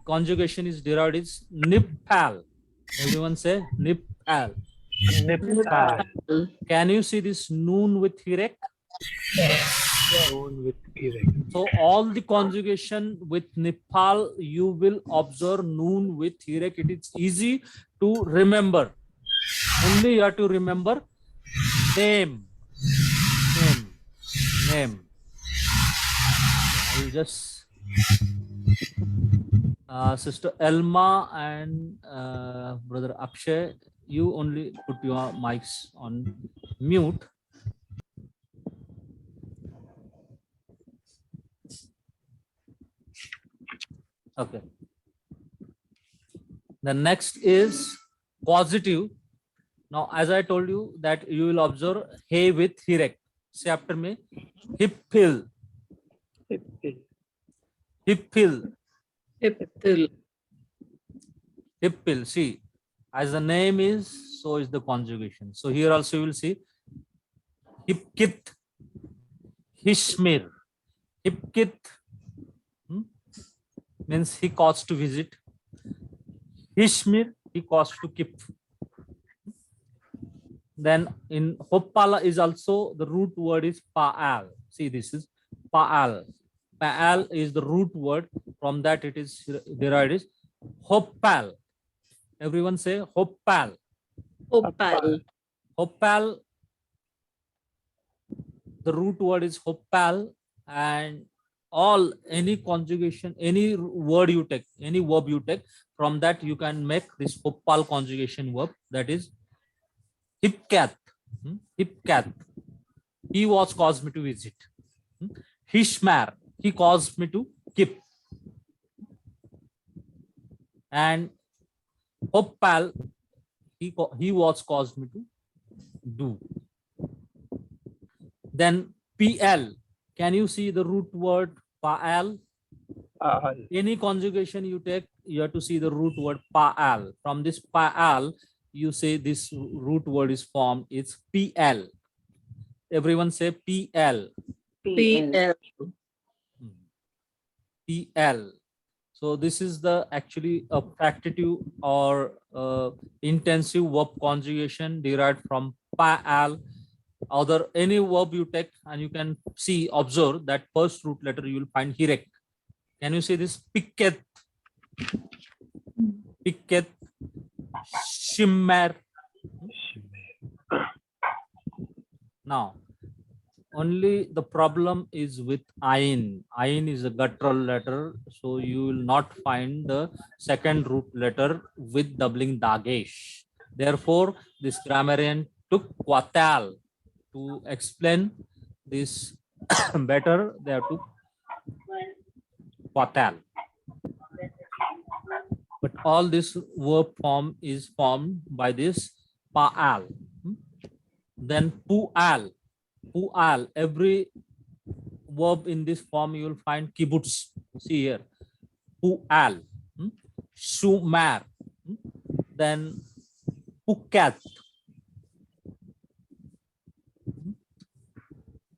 conjugation is derived is nipal. Everyone say nipal. Can you see this noon with hirek? So all the conjugation with Nepal, you will observe noon with hirek. It is easy to remember. Only you have to remember name. I will just Sister Elma and Brother Akshay, you only put your mics on mute. Okay. The next is causative. Now, as I told you that you will observe hey with hirek. Say after me, hippil. Hippil. Hippil. See, as the name is, so is the conjugation. So here also you will see hipkit, hishmir. Hipkit means he caused to visit. Hishmir, he caused to keep. Then in Hoppala is also the root word is Pa'al. See, this is Pa'al. Pa'al is the root word. From that it is derived is Hoppal. Everyone say hopal. Opal. Hopal, the root word is hopal, and any conjugation, any word you take, any verb you take, from that you can make this hopal conjugation verb, that is hipcat. Hipcat. He was caused me to visit. Hishmar, he caused me to keep. And hopal, he was caused me to do. Then PL, can you see the root word pa'al? Any conjugation you take, you have to see the root word pa'al. From this pa'al, you say this root word is formed, it's PL. Everyone say PL. PL. PL. So this is the actually a practitive or intensive verb conjugation derived from pa'al. Other any verb you take, and you can see, observe that first root letter you will find hirek. Can you see this? Picket, picket, shimmer. Now, only the problem is with ayin. Ayin is a guttural letter, so you will not find the second root letter with doubling dagesh. Therefore, this grammarian took quatal to explain this better. They have to quatal. But all this verb form is formed by this pa'al. Then pu'al. Pu'al. Every verb in this form you will find kibbutz. See here. Pu'al. Shumar. Then pukat.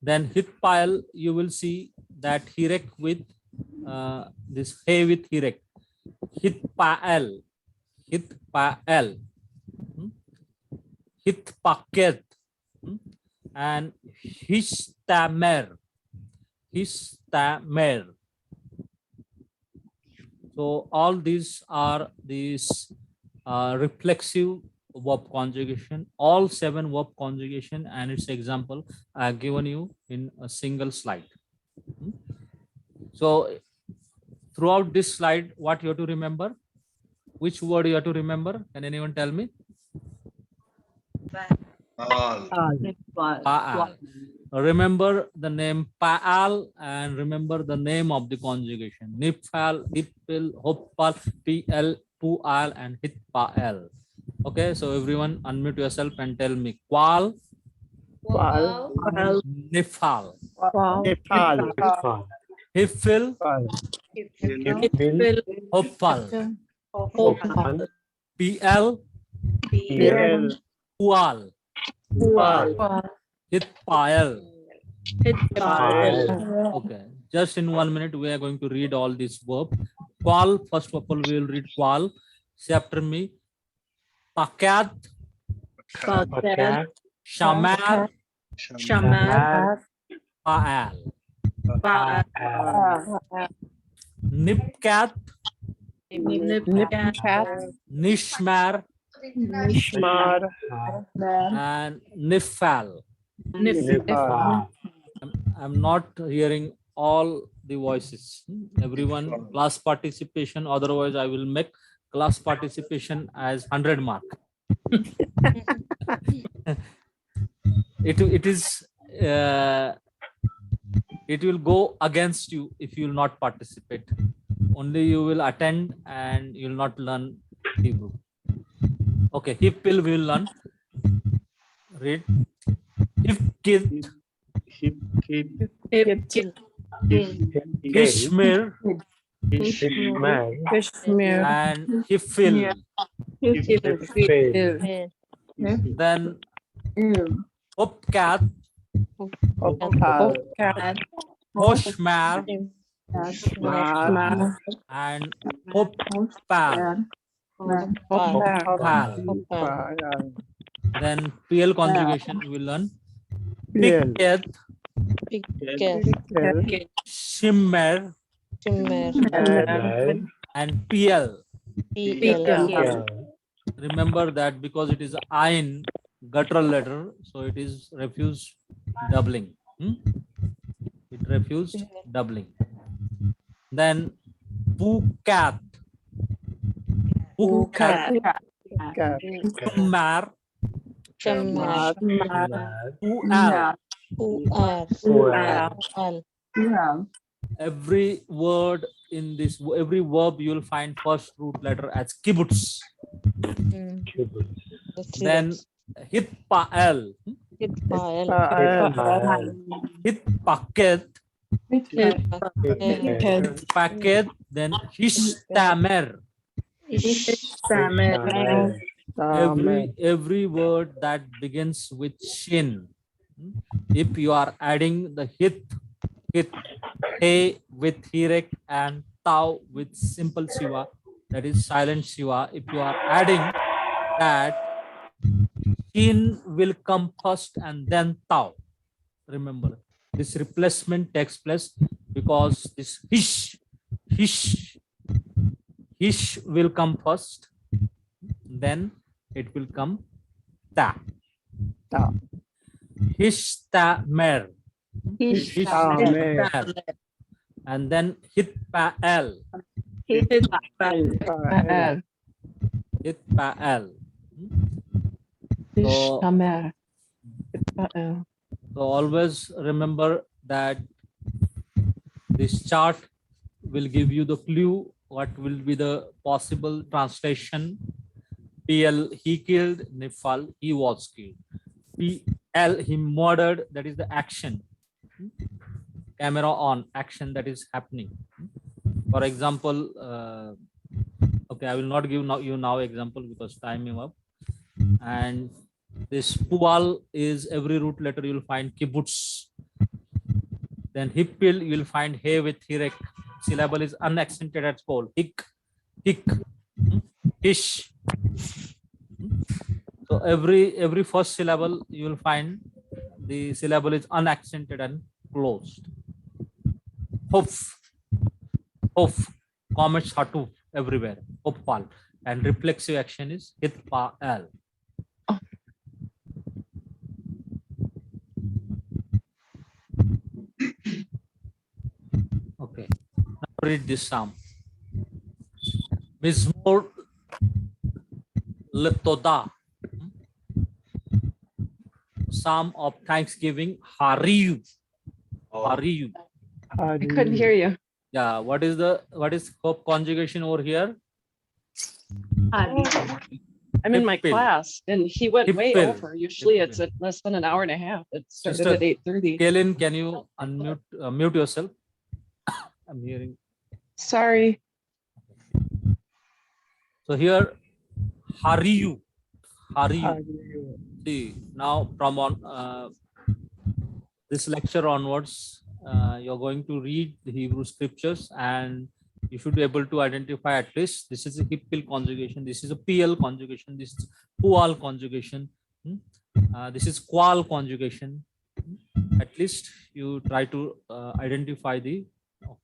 Then hitpile, you will see that hirek with this hey with hirek. Hitpa'al. Hitpa'al. Hitpaket. And histamer. Histamer. So all these are these reflexive verb conjugation, all 7 verb conjugation and its example I have given you in a single slide. So throughout this slide, what you have to remember? Which word you have to remember? Can anyone tell me? All. Pa'al. Remember the name Pa'al and remember the name of the conjugation. Nipal, Hipil, Hoppal, PL, Pu'al, and Hitpa'al. Okay, so everyone unmute yourself and tell me Qual, Wow. Nifal, Nepal. Hifil, Will. Hoppal, Opal. PL, PL. Pu'al, Hitpa'al. Okay, just in 1 minute we are going to read all these verbs. Qual, first of all we will read qual. Say after me. Pakat, Pakat. Shamar, Shamar. Pa'al. Pa'al. Nipkat, Nipkat. Nishmar, Nishmar. and Nifal. Nipal. I'm not hearing all the voices. Everyone, class participation. Otherwise, I will make class participation as 100 mark. It is it will go against you if you will not participate. Only you will attend and you will not learn Hebrew. Okay, Hipil will learn. Read. Hipkid, Kishmir, Kashmir. and Hifil. Then Hopkat, Hoshmar, and Hoppal. Then PL conjugation we will learn. Piket, Shimmer, and PL. remember that because it is ein guttural letter, so it is refused doubling. It refused doubling. Then pukat, pukat, mar, Shamar. pual. Al. Every word in this, every verb you will find first root letter as kibbutz. Then hitpael, hitpaket, paket, then hishtamer. Every word that begins with shin, if you are adding the hit, he with hirek and tau with simple siva, that is silent siva, if you are adding that, shin will come first and then tau. Remember, this replacement takes place because this hish will come first, then it will come ta. Hishtamer. Hishtamer. And then hitpael. Hitpael. So always remember that this chart will give you the clue what will be the possible translation. PL, he killed. Nifal, he was killed. PL, he murdered, that is the action. Camera on, action that is happening. For example, okay, I will not give you now example because time is up. And this pual is every root letter you will find kibbutz. Then hippil you will find he with hirek. Syllable is unaccented at all. Hick, hish. So every first syllable you will find the syllable is unaccented and closed. Hoof, comets hatuf everywhere. Hoppal. And reflexive action is hitpaal. Okay. Now read this psalm. Mizmor Letoda. Psalm of Thanksgiving. Hariyu. Hariyu. I couldn't hear you. Yeah. What is verb conjugation over here? I'm in my Hippil. class, and he went way Hippil. over. Usually, it's Hippil. at less than an hour and a half. It started Sister, at 8:30. Kaylin, can you unmute mute yourself? I'm hearing. Sorry. So here, Hariyu. See, now from on this lecture onwards, you're going to read the Hebrew scriptures and you should be able to identify at least this is a hippil conjugation, this is a PL conjugation, this is pual conjugation, this is qual conjugation. At least you try to identify the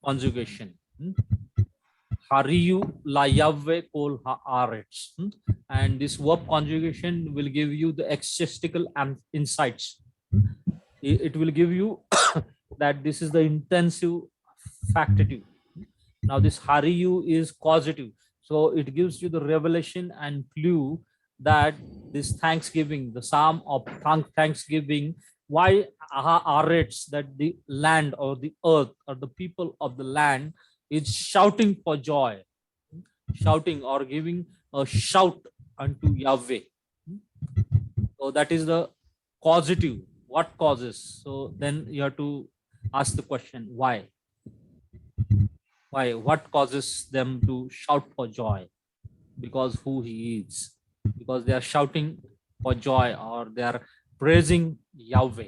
conjugation. Hariyu la Yahweh kol haaretz. And this verb conjugation will give you the existential insights. It will give you that this is the intensive factative. Now this Hariyu is causative. So it gives you the revelation and clue that this Thanksgiving, the Psalm of Thanksgiving, why Haaretz, that the land or the earth or the people of the land is shouting for joy, shouting or giving a shout unto Yahweh. So that is the causative. What causes? So then you have to ask the question, why? Why? What causes them to shout for joy? Because who he is. Because they are shouting for joy or they are praising Yahweh.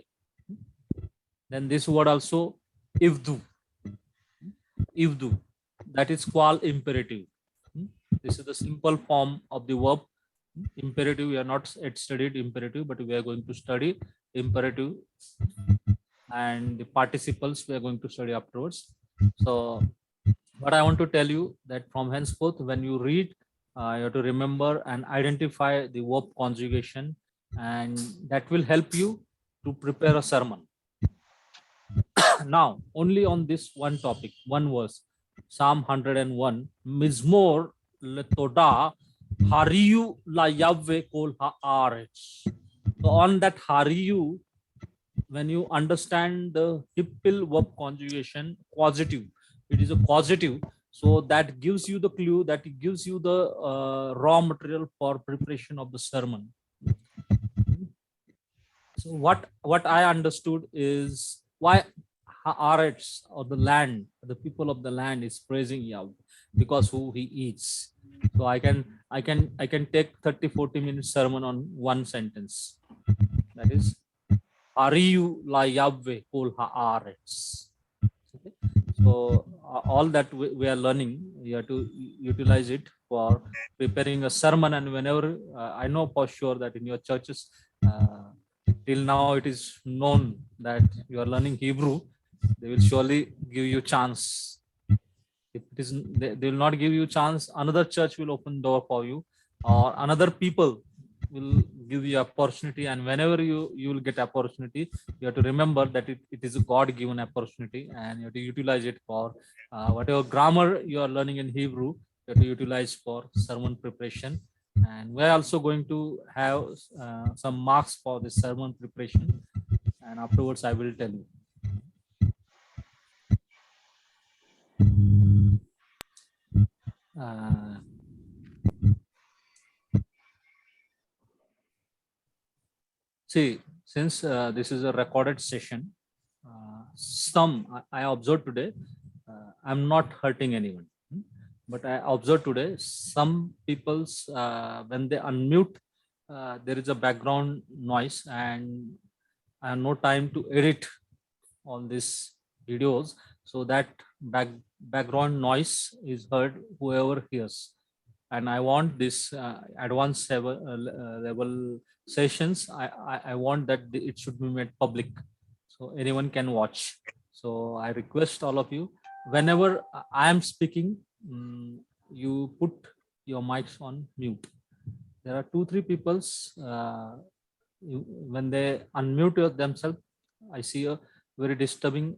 Then this word also, ivdu. Ivdu. That is qual imperative. This is the simple form of the verb. Imperative, we are not yet studied imperative, but we are going to study imperative, and the participles we are going to study afterwards. So what I want to tell you that from henceforth, when you read you have to remember and identify the verb conjugation, and that will help you to prepare a sermon. Now, only on this one topic, one verse, Psalm 101, Mizmor letoda hariyu la Yahweh kol haaretz. So on that hariyu, when you understand the hippil verb conjugation, causative, it is a causative. So that gives you the clue, that it gives you the raw material for preparation of the sermon. So what I understood is why Haaretz, or the land, the people of the land, is praising Yahweh because who he eats. So I can take 30-40 minutes sermon on one sentence. That is Ariyu la Yahweh kol haaretz. Okay. So all that we are learning, you have to utilize it for preparing a sermon. And whenever I know for sure that in your churches, till now it is known that you are learning Hebrew, they will surely give you chance. If it is, they will not give you chance, another church will open door for you, or another people will give you opportunity. And whenever you will get opportunity, you have to remember that it is a God given opportunity, and you have to utilize it for whatever grammar you are learning in Hebrew, you have to utilize for sermon preparation. And we're also going to have some marks for the sermon preparation, and afterwards I will tell you. See, since this is a recorded session, I observed today, I'm not hurting anyone, but I observed today some people's, when they unmute, there is a background noise, and I have no time to edit all these videos, so that background noise is heard whoever hears. And I want this advanced level sessions, I want that it should be made public so anyone can watch. So I request all of you, whenever I am speaking, you put your mics on mute. There are 2-3 people's, when they unmute themselves, I see a very disturbing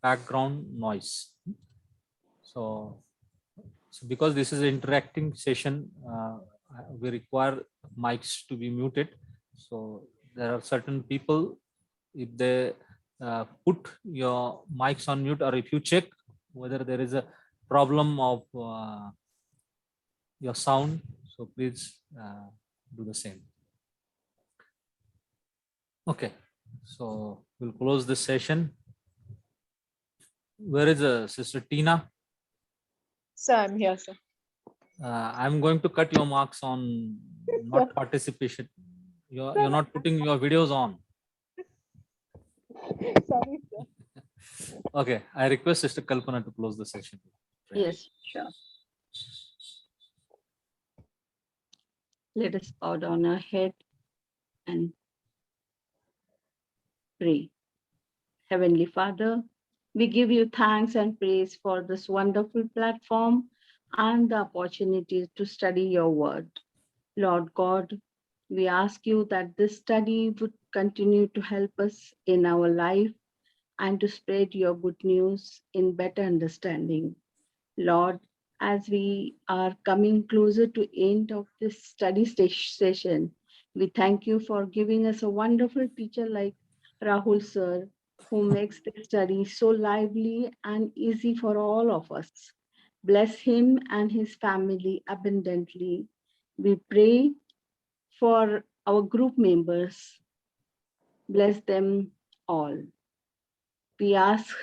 background noise. So because this is an interacting session, we require mics to be muted. So there are certain people, if they put your mics on mute, or if you check whether there is a problem of your sound, so please do the same. Okay, so we'll close this session. Where is Sister Tina? So I'm here, sir. I'm going to cut your marks on not participation. You're not putting your videos on. Sorry, sir. Okay, I request Sister Kalpana to close the session. Yes, sure. Let us bow down our head and pray. Heavenly Father, we give you thanks and praise for this wonderful platform and the opportunity to study your word. Lord God, we ask you that this study would continue to help us in our life and to spread your good news in better understanding. Lord, as we are coming closer to end of this study session, we thank you for giving us a wonderful teacher like Rahul sir, who makes the study so lively and easy for all of us. Bless him and his family abundantly. We pray for our group members. Bless them all. We ask